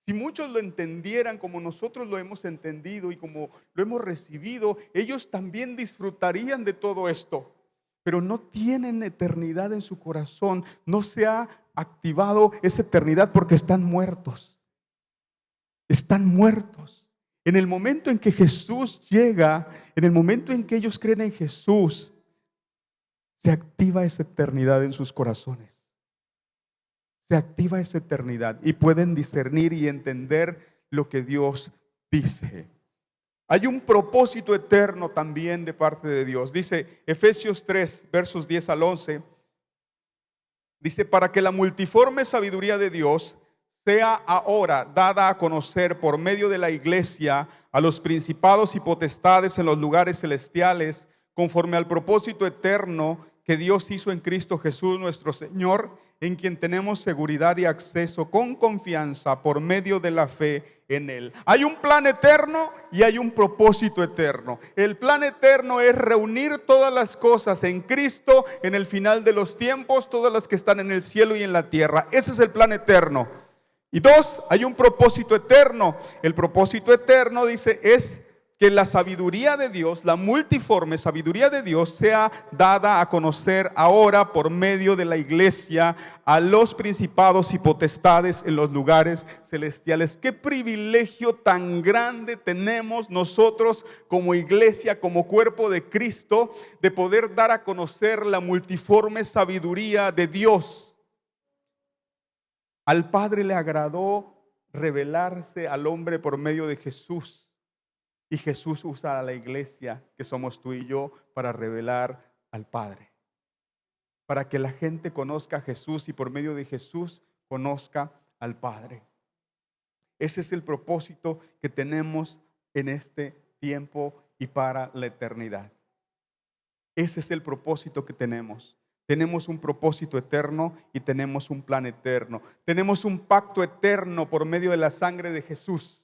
Si muchos lo entendieran como nosotros lo hemos entendido y como lo hemos recibido, ellos también disfrutarían de todo esto. Pero no tienen eternidad en su corazón. No se ha activado esa eternidad porque están muertos. Están muertos. En el momento en que Jesús llega, en el momento en que ellos creen en Jesús, se activa esa eternidad en sus corazones. Se activa esa eternidad y pueden discernir y entender lo que Dios dice. Hay un propósito eterno también de parte de Dios. Dice Efesios 3, versos 10 al 11. Dice, para que la multiforme sabiduría de Dios sea ahora dada a conocer por medio de la iglesia a los principados y potestades en los lugares celestiales, conforme al propósito eterno que Dios hizo en Cristo Jesús nuestro Señor, en quien tenemos seguridad y acceso con confianza por medio de la fe en Él. Hay un plan eterno y hay un propósito eterno. El plan eterno es reunir todas las cosas en Cristo en el final de los tiempos, todas las que están en el cielo y en la tierra. Ese es el plan eterno. Y dos, hay un propósito eterno. El propósito eterno, dice, es que la sabiduría de Dios, la multiforme sabiduría de Dios, sea dada a conocer ahora por medio de la iglesia a los principados y potestades en los lugares celestiales. Qué privilegio tan grande tenemos nosotros como iglesia, como cuerpo de Cristo, de poder dar a conocer la multiforme sabiduría de Dios. Al Padre le agradó revelarse al hombre por medio de Jesús. Y Jesús usa a la iglesia, que somos tú y yo, para revelar al Padre. Para que la gente conozca a Jesús y por medio de Jesús conozca al Padre. Ese es el propósito que tenemos en este tiempo y para la eternidad. Ese es el propósito que tenemos. Tenemos un propósito eterno y tenemos un plan eterno. Tenemos un pacto eterno por medio de la sangre de Jesús.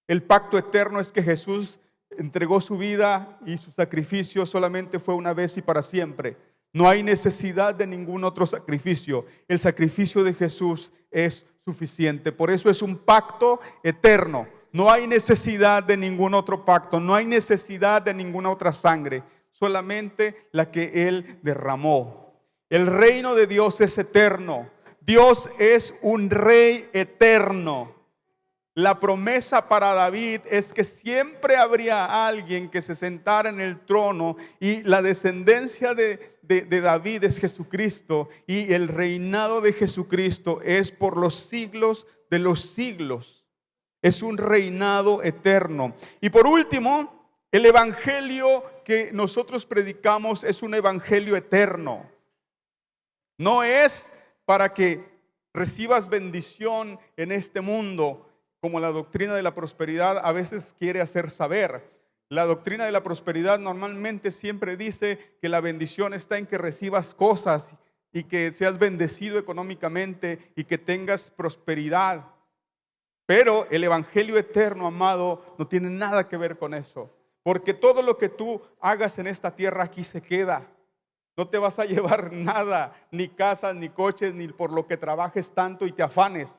El pacto eterno es que Jesús entregó su vida y su sacrificio solamente fue una vez y para siempre. No hay necesidad de ningún otro sacrificio. El sacrificio de Jesús es suficiente. Por eso es un pacto eterno. No hay necesidad de ningún otro pacto. No hay necesidad de ninguna otra sangre. Solamente la que Él derramó. El reino de Dios es eterno. Dios es un rey eterno. La promesa para David es que siempre habría alguien que se sentara en el trono y la descendencia de David es Jesucristo y el reinado de Jesucristo es por los siglos de los siglos. Es un reinado eterno. Y por último, el evangelio que nosotros predicamos es un evangelio eterno. No es para que recibas bendición en este mundo, como la doctrina de la prosperidad a veces quiere hacer saber. La doctrina de la prosperidad normalmente siempre dice que la bendición está en que recibas cosas y que seas bendecido económicamente y que tengas prosperidad. Pero el evangelio eterno, amado, no tiene nada que ver con eso. Porque todo lo que tú hagas en esta tierra aquí se queda. No te vas a llevar nada, ni casas, ni coches, ni por lo que trabajes tanto y te afanes.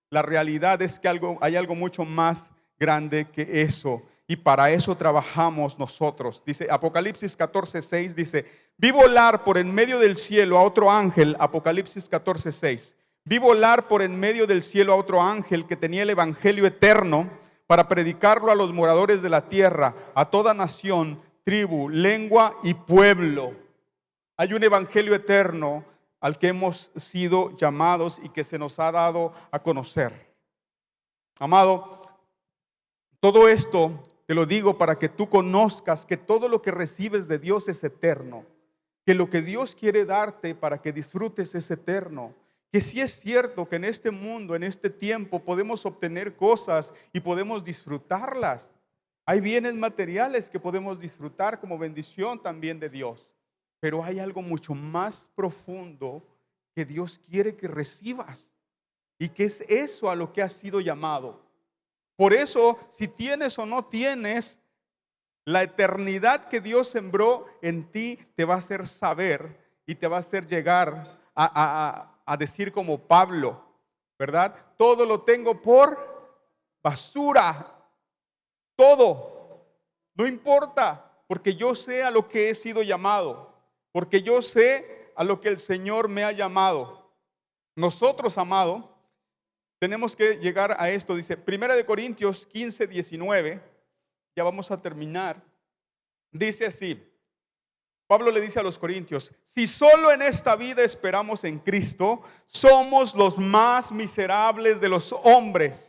La realidad es que hay algo mucho más grande que eso. Y para eso trabajamos nosotros. Dice Apocalipsis 14:6, dice, vi volar por en medio del cielo a otro ángel, Apocalipsis 14:6. Vi volar por en medio del cielo a otro ángel que tenía el evangelio eterno para predicarlo a los moradores de la tierra, a toda nación, tribu, lengua y pueblo. Hay un evangelio eterno al que hemos sido llamados y que se nos ha dado a conocer. Amado, todo esto te lo digo para que tú conozcas que todo lo que recibes de Dios es eterno, que lo que Dios quiere darte para que disfrutes es eterno, que sí es cierto que en este mundo, en este tiempo podemos obtener cosas y podemos disfrutarlas. Hay bienes materiales que podemos disfrutar como bendición también de Dios. Pero hay algo mucho más profundo que Dios quiere que recibas. ¿Y qué es eso a lo que has sido llamado? Por eso, si tienes o no tienes, la eternidad que Dios sembró en ti te va a hacer saber y te va a hacer llegar a decir como Pablo, ¿verdad? Todo lo tengo por basura, todo, no importa, porque yo sé a lo que he sido llamado, porque yo sé a lo que el Señor me ha llamado. Nosotros, amado, tenemos que llegar a esto. Dice 1 Corintios 15:19, ya vamos a terminar. Dice así, Pablo le dice a los corintios: si solo en esta vida esperamos en Cristo, somos los más miserables de los hombres.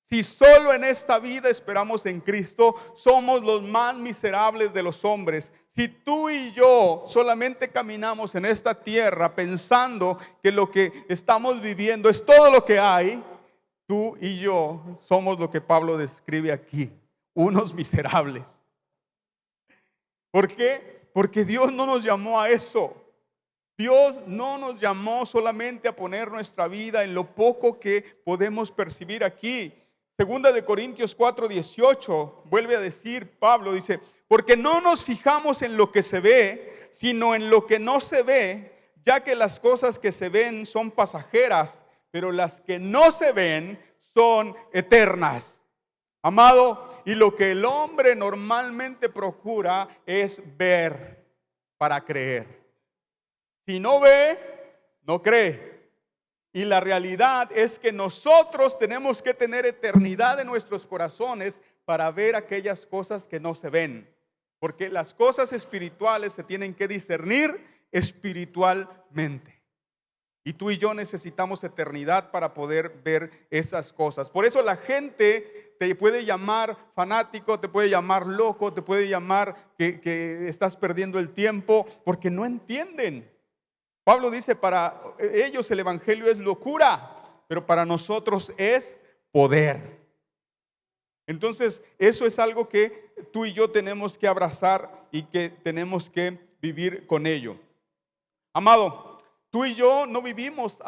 Si solo en esta vida esperamos en Cristo, somos los más miserables de los hombres. Si tú y yo solamente caminamos en esta tierra pensando que lo que estamos viviendo es todo lo que hay, tú y yo somos lo que Pablo describe aquí, unos miserables. ¿Por qué? Porque Dios no nos llamó a eso. Dios no nos llamó solamente a poner nuestra vida en lo poco que podemos percibir aquí. Segunda de Corintios 4:18 vuelve a decir Pablo, dice: porque no nos fijamos en lo que se ve, sino en lo que no se ve, ya que las cosas que se ven son pasajeras, pero las que no se ven son eternas. Amado, y lo que el hombre normalmente procura es ver para creer. Si no ve, no cree. Y la realidad es que nosotros tenemos que tener eternidad en nuestros corazones para ver aquellas cosas que no se ven. Porque las cosas espirituales se tienen que discernir espiritualmente. Y tú y yo necesitamos eternidad para poder ver esas cosas. Por eso la gente te puede llamar fanático, te puede llamar loco, te puede llamar que estás perdiendo el tiempo, porque no entienden. Pablo dice, para ellos el evangelio es locura, pero para nosotros es poder. Entonces, eso es algo que tú y yo tenemos que abrazar y que tenemos que vivir con ello. Amado, tú y yo no vivimos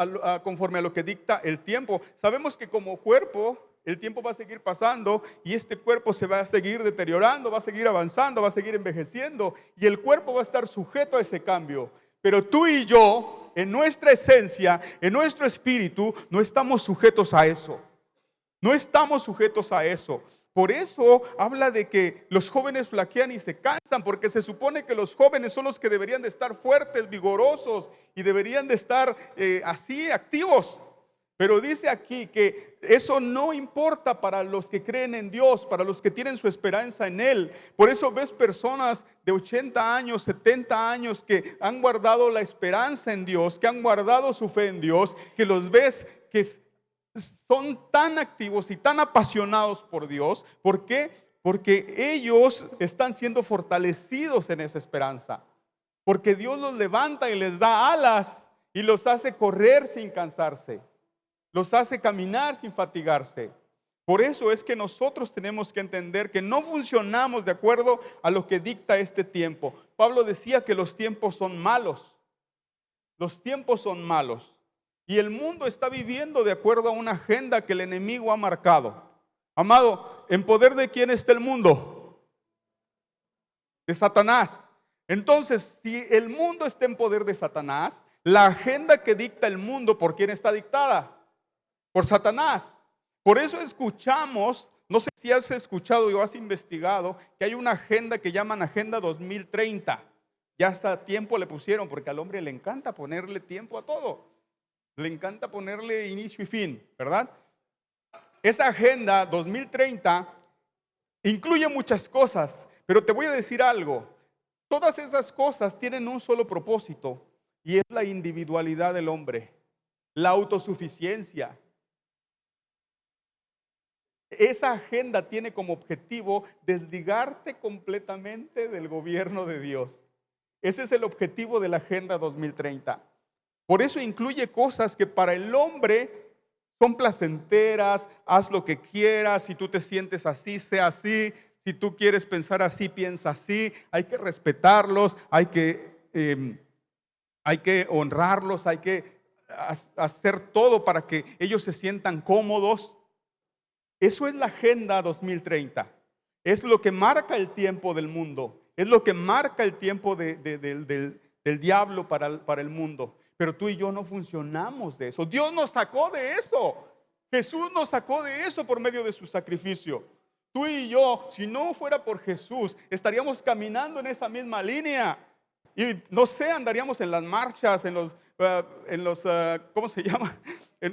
conforme a lo que dicta el tiempo. Sabemos que como cuerpo el tiempo va a seguir pasando y este cuerpo se va a seguir deteriorando, va a seguir avanzando, va a seguir envejeciendo y el cuerpo va a estar sujeto a ese cambio. Pero tú y yo, en nuestra esencia, en nuestro espíritu, no estamos sujetos a eso. No estamos sujetos a eso. Por eso habla de que los jóvenes flaquean y se cansan, porque se supone que los jóvenes son los que deberían de estar fuertes, vigorosos y deberían de estar así activos. Pero dice aquí que eso no importa para los que creen en Dios, para los que tienen su esperanza en Él. Por eso ves personas de 80 años, 70 años que han guardado la esperanza en Dios, que han guardado su fe en Dios, que los ves que son tan activos y tan apasionados por Dios. ¿Por qué? Porque ellos están siendo fortalecidos en esa esperanza. Porque Dios los levanta y les da alas y los hace correr sin cansarse. Los hace caminar sin fatigarse. Por eso es que nosotros tenemos que entender que no funcionamos de acuerdo a lo que dicta este tiempo. Pablo decía que los tiempos son malos. Los tiempos son malos. Y el mundo está viviendo de acuerdo a una agenda que el enemigo ha marcado. Amado, ¿en poder de quién está el mundo? De Satanás. Entonces, si el mundo está en poder de Satanás, la agenda que dicta el mundo, ¿por quién está dictada? Por Satanás. Por eso escuchamos, no sé si has escuchado o has investigado, que hay una agenda que llaman Agenda 2030. Ya hasta tiempo le pusieron, porque al hombre le encanta ponerle tiempo a todo. Le encanta ponerle inicio y fin, ¿verdad? Esa Agenda 2030 incluye muchas cosas, pero te voy a decir algo. Todas esas cosas tienen un solo propósito y es la individualidad del hombre, la autosuficiencia. Esa agenda tiene como objetivo desligarte completamente del gobierno de Dios. Ese es el objetivo de la Agenda 2030. Por eso incluye cosas que para el hombre son placenteras. Haz lo que quieras, si tú te sientes así, sea así. Si tú quieres pensar así, piensa así. Hay que respetarlos, hay que honrarlos, hay que hacer todo para que ellos se sientan cómodos. Eso es la Agenda 2030. Es lo que marca el tiempo del mundo. Es lo que marca el tiempo del diablo para el mundo. Pero tú y yo no funcionamos de eso. Dios nos sacó de eso. Jesús nos sacó de eso por medio de su sacrificio. Tú y yo, si no fuera por Jesús, estaríamos caminando en esa misma línea. Y no sé, andaríamos en las marchas, ¿cómo se llama?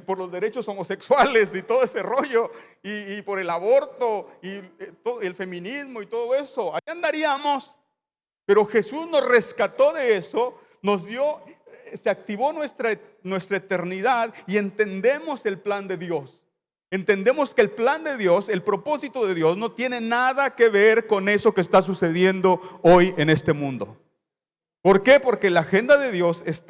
Por los derechos homosexuales y todo ese rollo, y por el aborto, y todo, el feminismo y todo eso. Ahí andaríamos. Pero Jesús nos rescató de eso, nos dio, se activó nuestra eternidad y entendemos el plan de Dios. Entendemos que el plan de Dios, el propósito de Dios, no tiene nada que ver con eso que está sucediendo hoy en este mundo. ¿Por qué? Porque la agenda de Dios es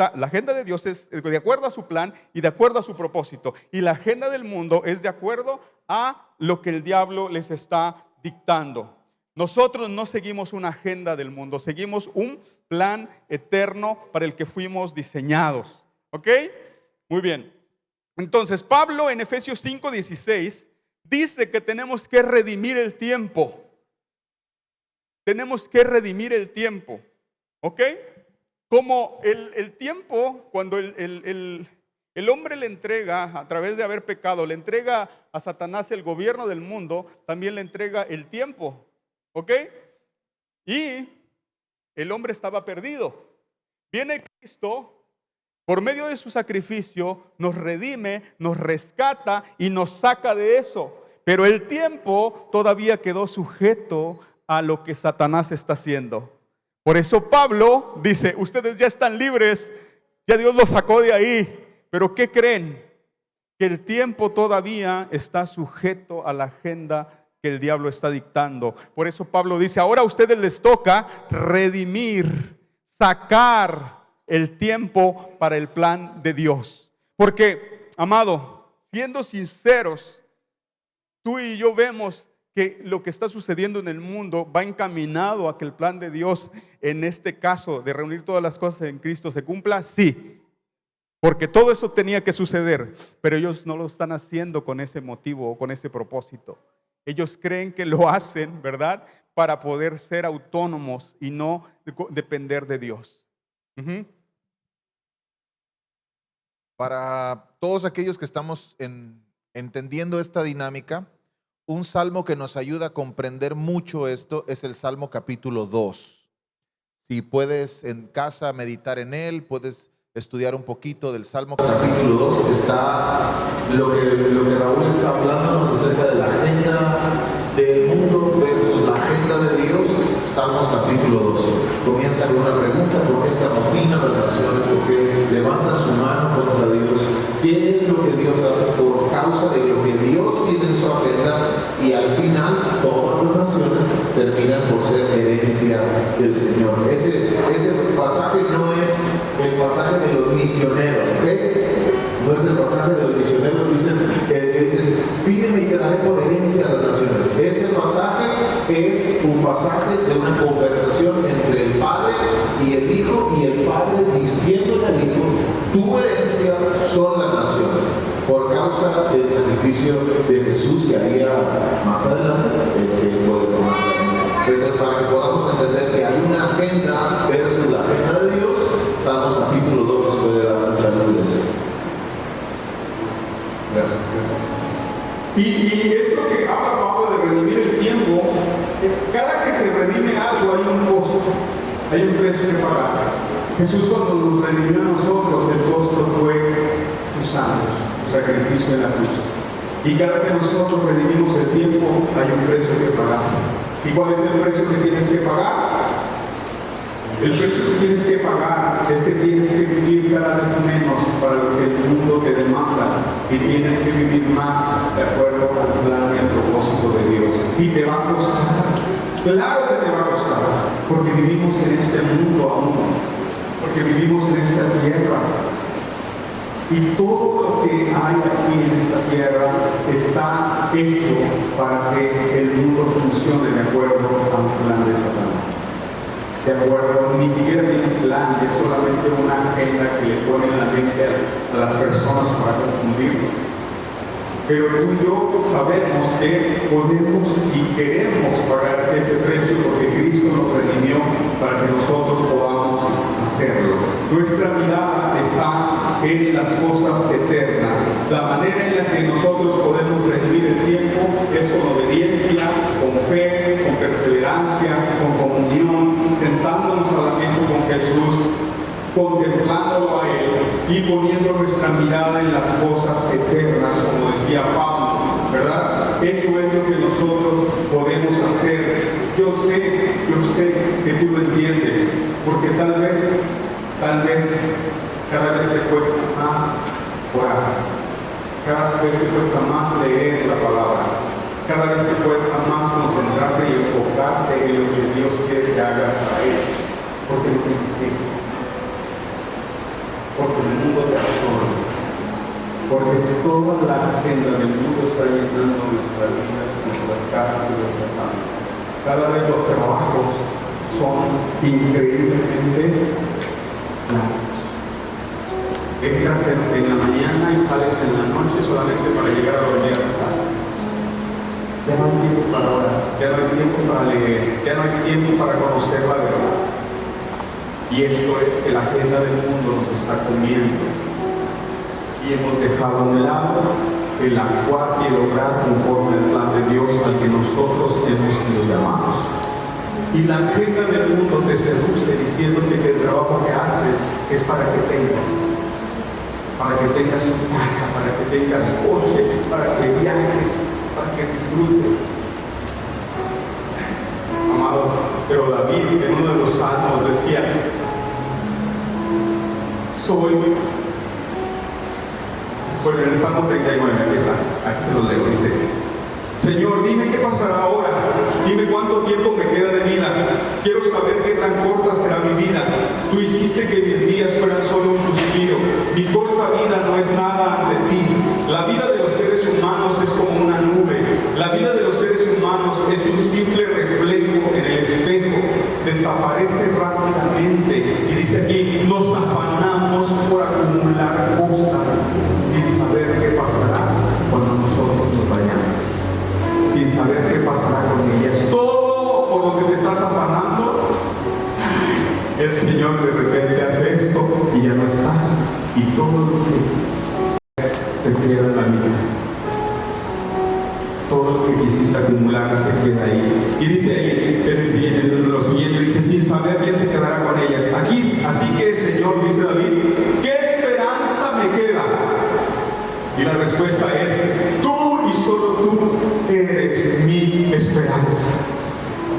de acuerdo a su plan y de acuerdo a su propósito. Y la agenda del mundo es de acuerdo a lo que el diablo les está dictando. Nosotros no seguimos una agenda del mundo, seguimos un plan eterno para el que fuimos diseñados. ¿Ok? Muy bien. Entonces, Pablo en Efesios 5:16 dice que tenemos que redimir el tiempo. Tenemos que redimir el tiempo. ¿Ok? Como el tiempo, cuando el hombre le entrega, a través de haber pecado, le entrega a Satanás el gobierno del mundo, también le entrega el tiempo. ¿Ok? Y el hombre estaba perdido. Viene Cristo, por medio de su sacrificio, nos redime, nos rescata y nos saca de eso. Pero el tiempo todavía quedó sujeto a lo que Satanás está haciendo. Por eso Pablo dice, ustedes ya están libres, ya Dios los sacó de ahí. Pero ¿qué creen? Que el tiempo todavía está sujeto a la agenda que el diablo está dictando. Por eso Pablo dice, ahora a ustedes les toca redimir, sacar el tiempo para el plan de Dios. Porque, amado, siendo sinceros, tú y yo vemos que lo que está sucediendo en el mundo va encaminado a que el plan de Dios, en este caso de reunir todas las cosas en Cristo, se cumpla. Sí, porque todo eso tenía que suceder, pero ellos no lo están haciendo con ese motivo o con ese propósito. Ellos creen que lo hacen, ¿verdad?, para poder ser autónomos y no depender de Dios. Para todos aquellos que estamos entendiendo esta dinámica, un salmo que nos ayuda a comprender mucho esto es el Salmo capítulo 2. Si puedes en casa meditar en él, puedes estudiar un poquito del Salmo capítulo 2. Está lo que Raúl está hablando acerca de la agenda del mundo versus la agenda de Dios. Salmos capítulo 2. Comienza con una pregunta: ¿por qué se amotinan las naciones? ¿Por qué levantan su mano contra Dios? ¿Qué es lo que Dios hace por causa de lo que Dios tiene en su agenda? Y al final todas las naciones terminan por ser herencia del Señor. Ese pasaje no es el pasaje de los misioneros, ¿ok? No es el pasaje de los misioneros, dicen, pídeme y te daré por herencia a las naciones. Ese pasaje es un pasaje de una conversación entre el Padre y el Hijo, y el Padre diciéndole al Hijo, tu herencia son las naciones, por causa del sacrificio de Jesús que haría más adelante, que puede tomar la herencia. Entonces, para que podamos entender que hay una agenda versus la agenda de Dios, Salmos capítulo 2 nos puede dar mucha luz de eso. Gracias. Y es lo que habla Pablo de redimir el tiempo. Cada que se redime algo hay un costo, hay un precio que pagar. Jesús, cuando nos redimió a nosotros, el costo fue sus sangre, su sacrificio en la cruz. Y cada que nosotros redimimos el tiempo, hay un precio que pagar. ¿Y cuál es el precio que tienes que pagar? El precio que tienes que pagar es que tienes que vivir cada vez menos para lo que el mundo te demanda, y tienes que vivir más de acuerdo al plan y al propósito de Dios. Y te va a costar, claro que te va a costar, porque vivimos en este mundo aún, porque vivimos en esta tierra. Y todo lo que hay aquí en esta tierra está hecho para que el mundo funcione de acuerdo a un plan de Satanás. De acuerdo, ni siquiera tiene un plan, es solamente una agenda que le pone en la mente a las personas para confundirlos. Pero tú y yo sabemos que podemos y queremos pagar ese precio porque Cristo nos redimió para que nosotros podamos hacerlo. Nuestra mirada está en las cosas eternas. La manera en la que nosotros podemos redimir el tiempo es con obediencia, con fe, con perseverancia, con comunión, sentándonos a la mesa con Jesús, contemplándolo a Él y poniendo nuestra mirada en las cosas eternas, como decía Pablo, ¿verdad? Eso es lo que nosotros podemos hacer. Yo sé que tú lo entiendes, porque tal vez, cada vez te cuesta más orar, cada vez te cuesta más leer la palabra, cada vez te cuesta más concentrarte y enfocarte en lo que Dios quiere que hagas para Él, porque no tienes tiempo. Porque el mundo te absorbe, porque toda la agenda del mundo está llenando nuestras vidas, nuestras casas y nuestras almas. Cada vez los trabajos son increíblemente largos. Entras en la mañana y sales en la noche solamente para llegar a dormir a tu casa. Ya no hay tiempo para orar, ya no hay tiempo para leer, ya no hay tiempo para conocer la verdad. Y esto es que la agenda del mundo nos está comiendo. Y hemos dejado a un lado el actuar y el obrar conforme al plan de Dios al que nosotros hemos sido llamados. Y la agenda del mundo te seduce diciéndote que el trabajo que haces es para que tengas tu casa, para que tengas coche, para que viajes, para que disfrutes. Amado, pero David en uno de los salmos decía, bueno, en el Salmo 39, aquí se lo leo, dice, Señor, dime qué pasará ahora, dime cuánto tiempo me queda de vida, quiero saber qué tan corta será mi vida. Tú hiciste que mis días fueran solo un suspiro, mi corta vida no es nada ante ti. La vida de los seres humanos es como una nube, la vida de los seres humanos es un simple reflejo en el espejo, desaparece rápidamente. Y dice aquí, nos afanamos por acumular cosas sin saber qué pasará cuando nosotros nos vayamos, sin saber qué pasará con ellas. Todo por lo que te estás afanando, el Señor de repente hace esto y ya no estás, y todo lo que se queda en la vida, todo lo que quisiste acumular se queda ahí. Y dice ahí, en lo siguiente, dice, sin saber quién se quedará con ellas. Aquí, así que el Señor, dice David, ¿qué esperanza me queda? Y la respuesta es, tú y solo tú eres mi esperanza.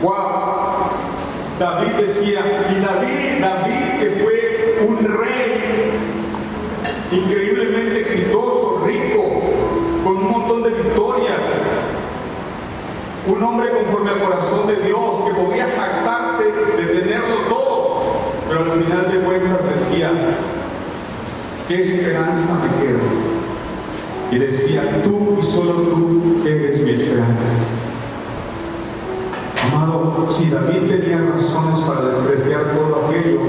¡Wow! David decía, y David que fue un rey increíblemente exitoso, rico, con un montón de victorias, un hombre conforme al corazón de Dios, que podía jactarse de tenerlo todo, pero al final de cuentas decía, ¿qué esperanza me queda? Y decía, tú y solo tú eres mi esperanza. Amado, si David tenía razones para despreciar todo aquello,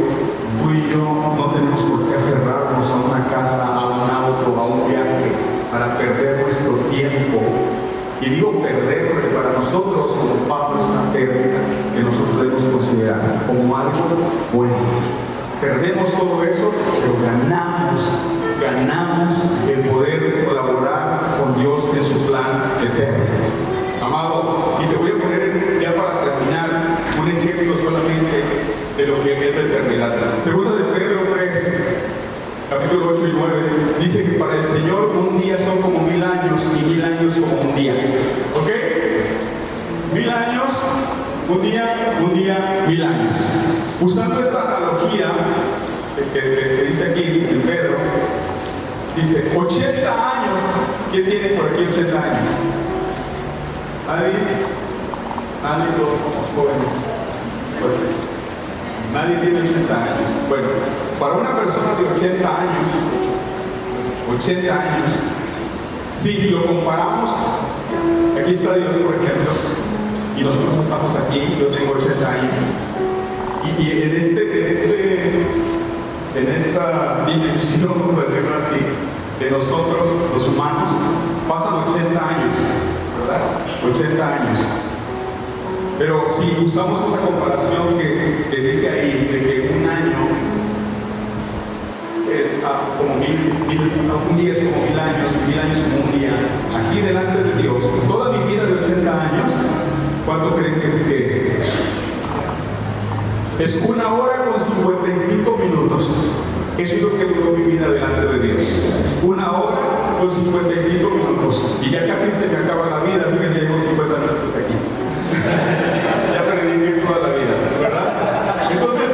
tú y yo no tenemos por qué aferrarnos a una casa, a un auto, a un viaje, para perder nuestro tiempo. Y digo perder porque para nosotros, como Pablo, es una pérdida que nosotros debemos considerar como algo bueno. Perdemos todo eso, pero ganamos el poder colaborar con Dios en su plan eterno. Amado, y te voy a poner ya para terminar un ejemplo solamente de lo que es la eternidad. Segunda de Pedro 3, capítulo 8 y 9, dice que para el Señor un día son como 1000 años y 1000 años como un día. ¿Ok? 1000 años, un día, 1000 años. Usando esta analogía que dice aquí en Pedro, dice 80 años. ¿Quién tiene por aquí 80 años? Nadie, todos somos jóvenes. Nadie tiene 80 años. Bueno, para una persona de 80 años, si lo comparamos, aquí está Dios, por ejemplo, y nosotros estamos aquí, yo tengo 80 años, y en esta dimensión, por decirlo así, de nosotros, los humanos, pasan 80 años, ¿verdad? 80 años. Pero si usamos esa comparación que dice ahí, de que un año es como un día es como 1000 años, 1000 años como un día, aquí delante de Dios, toda mi vida de 80 años, ¿cuánto creen que es? Es 1 hora con 55 minutos. Eso es lo que duró mi vida delante de Dios. 1 hora con 55 minutos. Y ya casi se me acaba la vida, fíjense, llevo 50 minutos aquí. Ya perdí toda la vida, ¿verdad? Entonces,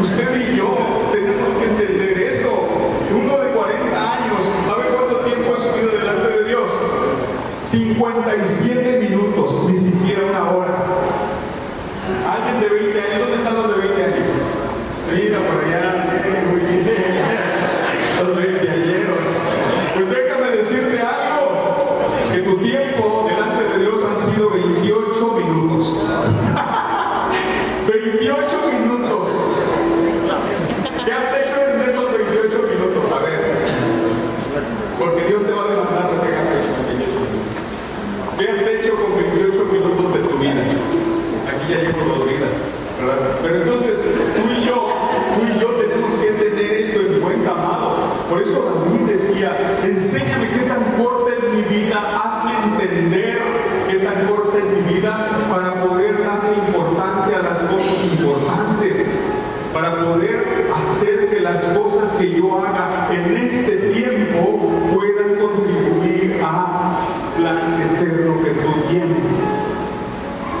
usted y yo tenemos que entender eso. Uno de 40 años, ¿sabe cuánto tiempo he subido delante de Dios? 57 minutos, ni siquiera 1 hora. Alguien de 20 años, ¿dónde están los de 20 años? Mira por allá, muy bien, los 20 añeros. Pues déjame decirte algo, que tu tiempo delante de Dios han sido 28 minutos. 28 minutos. ¿Qué has hecho en esos 28 minutos? A ver, porque Dios te va a demandar lo que has hecho. ¿Qué has hecho con 28 minutos de tu vida? Aquí ya llevo 2 vidas, ¿verdad? Pero entonces, tú y yo tenemos que entender esto en cuenta, amado. Por eso David decía, enséñame qué tan corta es mi vida, hazme entender qué tan corta es mi vida para poder darle importancia a las cosas importantes, para poder hacer que las cosas que yo haga en este tiempo puedan contribuir al plan eterno que tú tienes.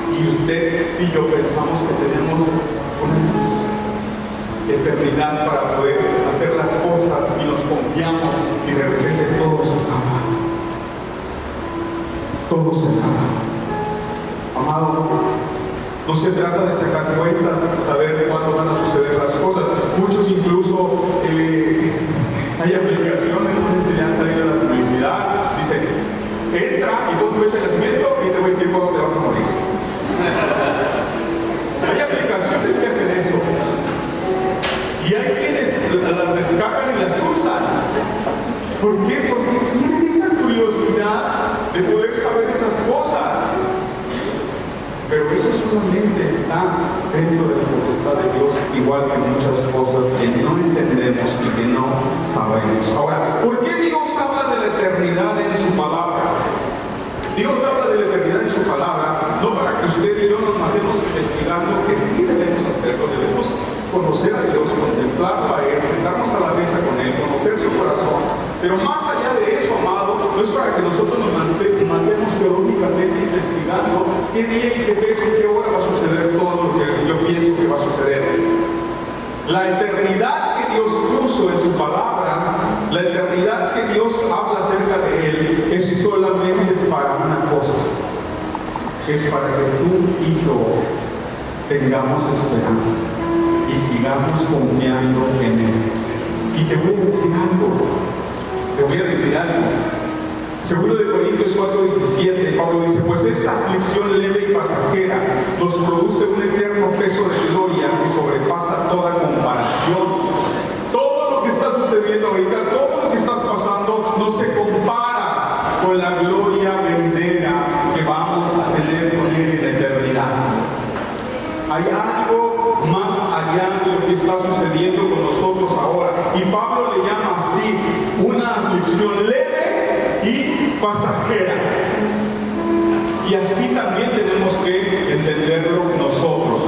Y usted y yo pensamos que tenemos una eternidad para poder hacer las cosas y nos confiamos y de repente todo se acaba. Todo se acaba. Amado, no se trata de sacar cuentas y saber cuándo van a suceder las cosas. Muchos incluso hay aplicaciones, no sé si le han salido la publicidad, dicen, entra y pon tu fecha de nacimiento y te voy a decir cuándo te vas a morir. Hay aplicaciones que hacen eso. Y hay quienes las descargan y las usan. ¿Por qué? Porque tienen esa curiosidad de poder saber esas cosas. Pero eso solamente está dentro de la potestad de Dios, igual que muchas cosas que no entendemos y que no sabemos. Ahora, ¿por qué Dios habla de la eternidad en su palabra? Dios habla de la eternidad en su palabra, no para que usted y yo nos matemos investigando, que sí debemos hacerlo, debemos conocer a Dios, contemplarlo a Él, sentarnos a la mesa con Él, conocer su corazón. Pero más allá de eso, amado, no es para que nosotros nos matemos teológicamente investigando qué día y qué fecha y qué hora va a suceder todo lo que yo pienso que va a suceder. La eternidad que Dios puso en su palabra, la eternidad que Dios habla acerca de Él, es solamente para una cosa. Es para que tú y yo tengamos esperanza y sigamos confiando en Él. Y te voy a decir algo. Segundo de Corintios 4:17, Pablo dice, pues esta aflicción leve y pasajera nos produce un eterno peso de gloria que sobrepasa toda comparación. Todo lo que está sucediendo ahorita, todo lo que estás pasando, no se compara con la gloria venidera que vamos a tener con Él en la eternidad. Hay algo más allá de lo que está sucediendo con nosotros ahora. Y Pablo le llama así, una aflicción leve y pasajera. Y así también tenemos que entenderlo nosotros.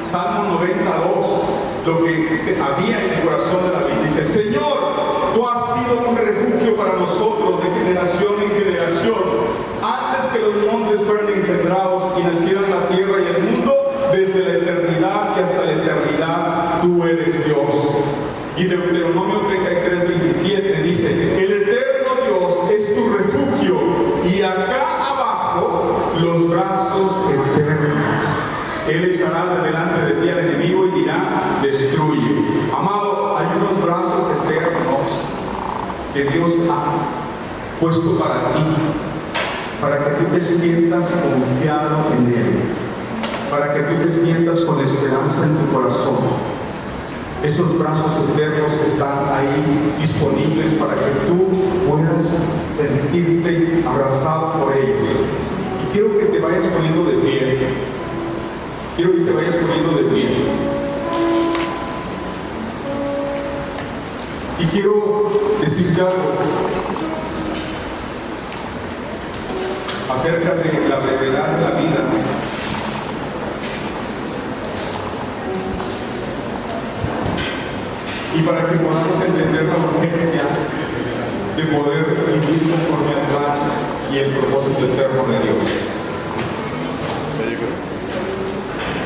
Salmo 92, lo que había en el corazón de David, dice, Señor, tú has sido un refugio para nosotros de generación en generación. Antes que los montes fueran engendrados y nacieran la tierra y el mundo, desde la eternidad y hasta la eternidad, tú eres Dios. Y Deuteronomio 33:27 dice, el eterno Dios es tu refugio, y acá abajo los brazos eternos. Él echará de delante de ti al enemigo y dirá, destruye. Amado, hay unos brazos eternos que Dios ha puesto para ti, para que tú te sientas confiado en Él, para que tú te sientas con esperanza en tu corazón. Esos brazos eternos están ahí disponibles para que tú puedas sentirte abrazado por ellos. Y quiero que te vayas poniendo de pie. Quiero que te vayas poniendo de pie. Y quiero decirte algo acerca de la brevedad de la vida. Y para que podamos entender la urgencia de poder vivir conforme al plan y el propósito eterno de Dios.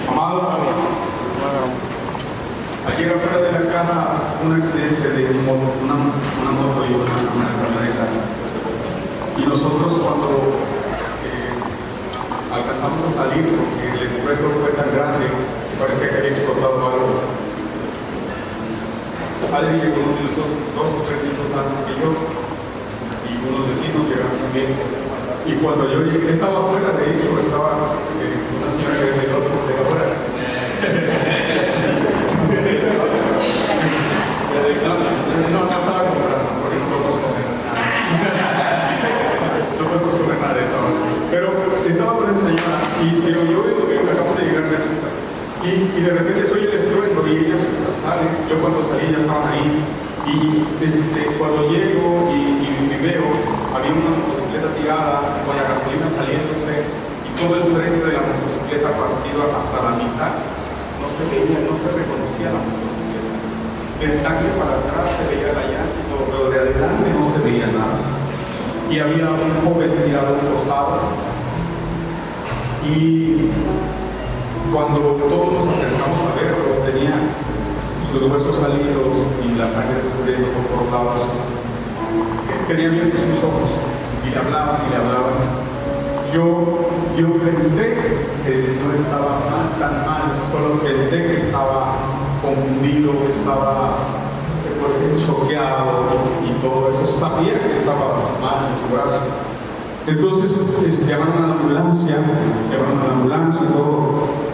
Amado, ayer afuera de la casa un accidente de una moto y una camioneta. Y nosotros cuando alcanzamos a salir, porque el estruendo fue tan grande que parecía que había explotado algo. Padre llegó unos minutos, 2 o 3 minutos antes que yo, y unos vecinos llegaron también. Y cuando yo llegué, estaba afuera, de hecho, estaba una señora que venía otro de afuera. No estaba comprando, porque no podemos comer. No podemos comer nada de eso. Pero estaba con esa señora y se oyó lo que acabamos de llegar de azúcar. Y de repente soy el estruendo y ellas salen. Yo cuando salí ya estaban ahí. Y cuando llego y me veo, había una motocicleta tirada con la gasolina saliéndose y todo el frente de la motocicleta partido hasta la mitad. No se veía, no se reconocía la motocicleta. Del tanque para atrás se veía la llanta y todo, pero de adelante no se veía nada. Y había un joven tirado a un costado. Y cuando todos nos acercamos a verlo, tenía los huesos salidos y la sangre escurriendo por todos lados. Tenía abiertos sus ojos y le hablaban y le hablaban. Yo pensé que no estaba tan mal, solo pensé que estaba confundido, estaba choqueado y todo eso. Sabía que estaba mal en su brazo. Entonces llamaron a la ambulancia y todo.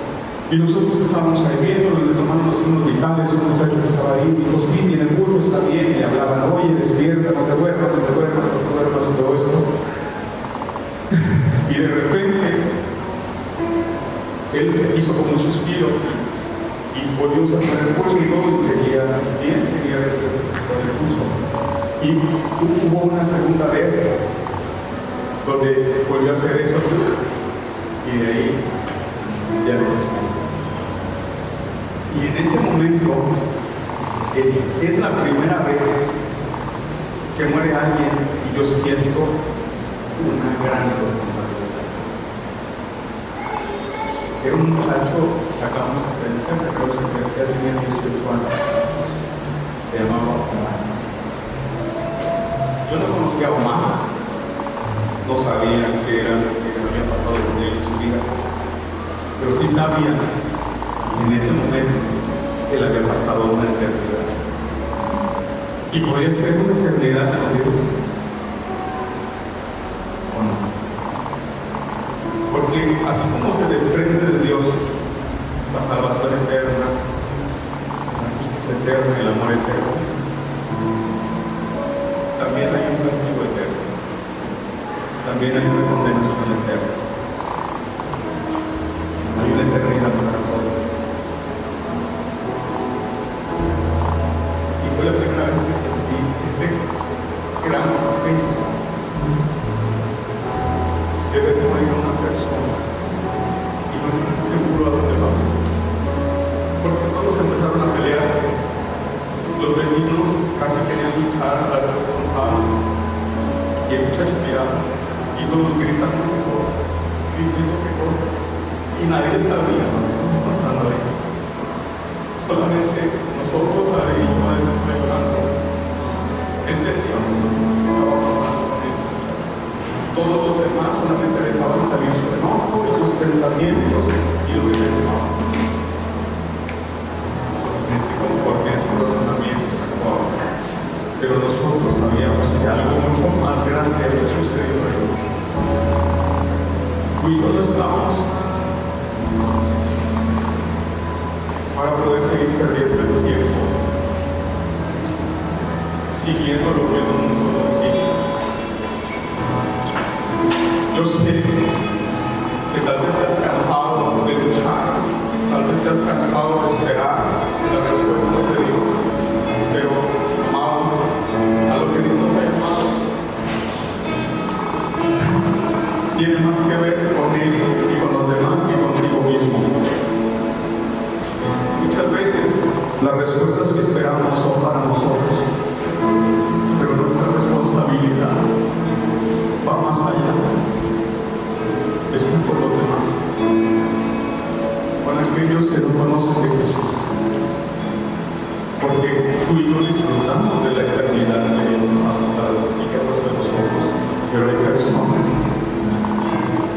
Y nosotros estábamos ahí viendo, le tomaron los signos vitales, un muchacho que estaba ahí dijo, sí, tiene el pulso, está bien, y le hablaban, oye, despierta, no te duermas y todo esto. Y de repente, él hizo como un suspiro y volvió a sacar el pulso y todo, y seguía bien, seguía con el pulso. Y hubo una segunda vez donde volvió a hacer eso, y de ahí ya no lo. Y en ese momento es la primera vez que muere alguien y yo siento una gran responsabilidad. Era un muchacho, sacamos su credencial, tenía 18 años, se llamaba Omar. Yo no conocía a Omar, no sabía qué era lo que había pasado con él en su vida, pero sí sabía en ese momento él había pasado una eternidad. Y podía ser una eternidad con Dios. ¿O no? Porque así como se desprende de Dios la salvación eterna, la justicia eterna, el amor eterno, también hay un castigo eterno. También hay una condenación eterna. Hay una eternidad para todos. Fue la primera vez que sentí ese gran peso de ver morir a una persona y no estar seguro a dónde va. Porque todos empezaron a pelearse. Los vecinos casi querían luchar a las responsables y el muchacho miraba y todos gritándose cosas, diciéndose cosas y nadie sabía lo que estaba pasando ahí. Solamente nosotros, Adri y yo, llorando, entendíamos lo que estaba pasando con él. Todos los demás solamente dejaban salir su enojo y sus pensamientos y lo que pensaban. Solamente conforme a sus razonamientos actuaban. Pero nosotros sabíamos que algo mucho más grande había sucedido ahí. Tú y yo no estamos para poder seguir perdiendo el tiempo. aquellos que no conocen de Jesús. Porque tú y yo disfrutamos de la eternidad que Dios nos ha dado y que ha puesto en nosotros. Pero hay personas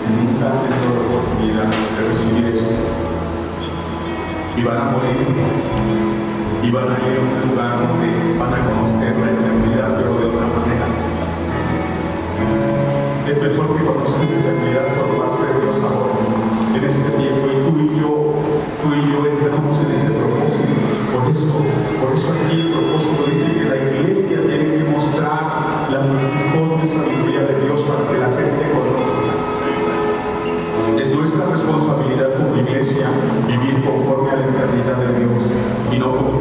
que nunca han tenido la oportunidad de recibir esto. Y van a morir. Y van a ir a un lugar donde van a conocer la eternidad, pero de otra manera. Es mejor que conozcan la eternidad por parte de Dios ahora, en este tiempo, y tú y yo entramos en ese propósito. Por eso aquí el propósito dice que la iglesia tiene que mostrar la multiforme sabiduría de Dios para que la gente conozca. Es nuestra responsabilidad como iglesia vivir conforme a la eternidad de Dios y no como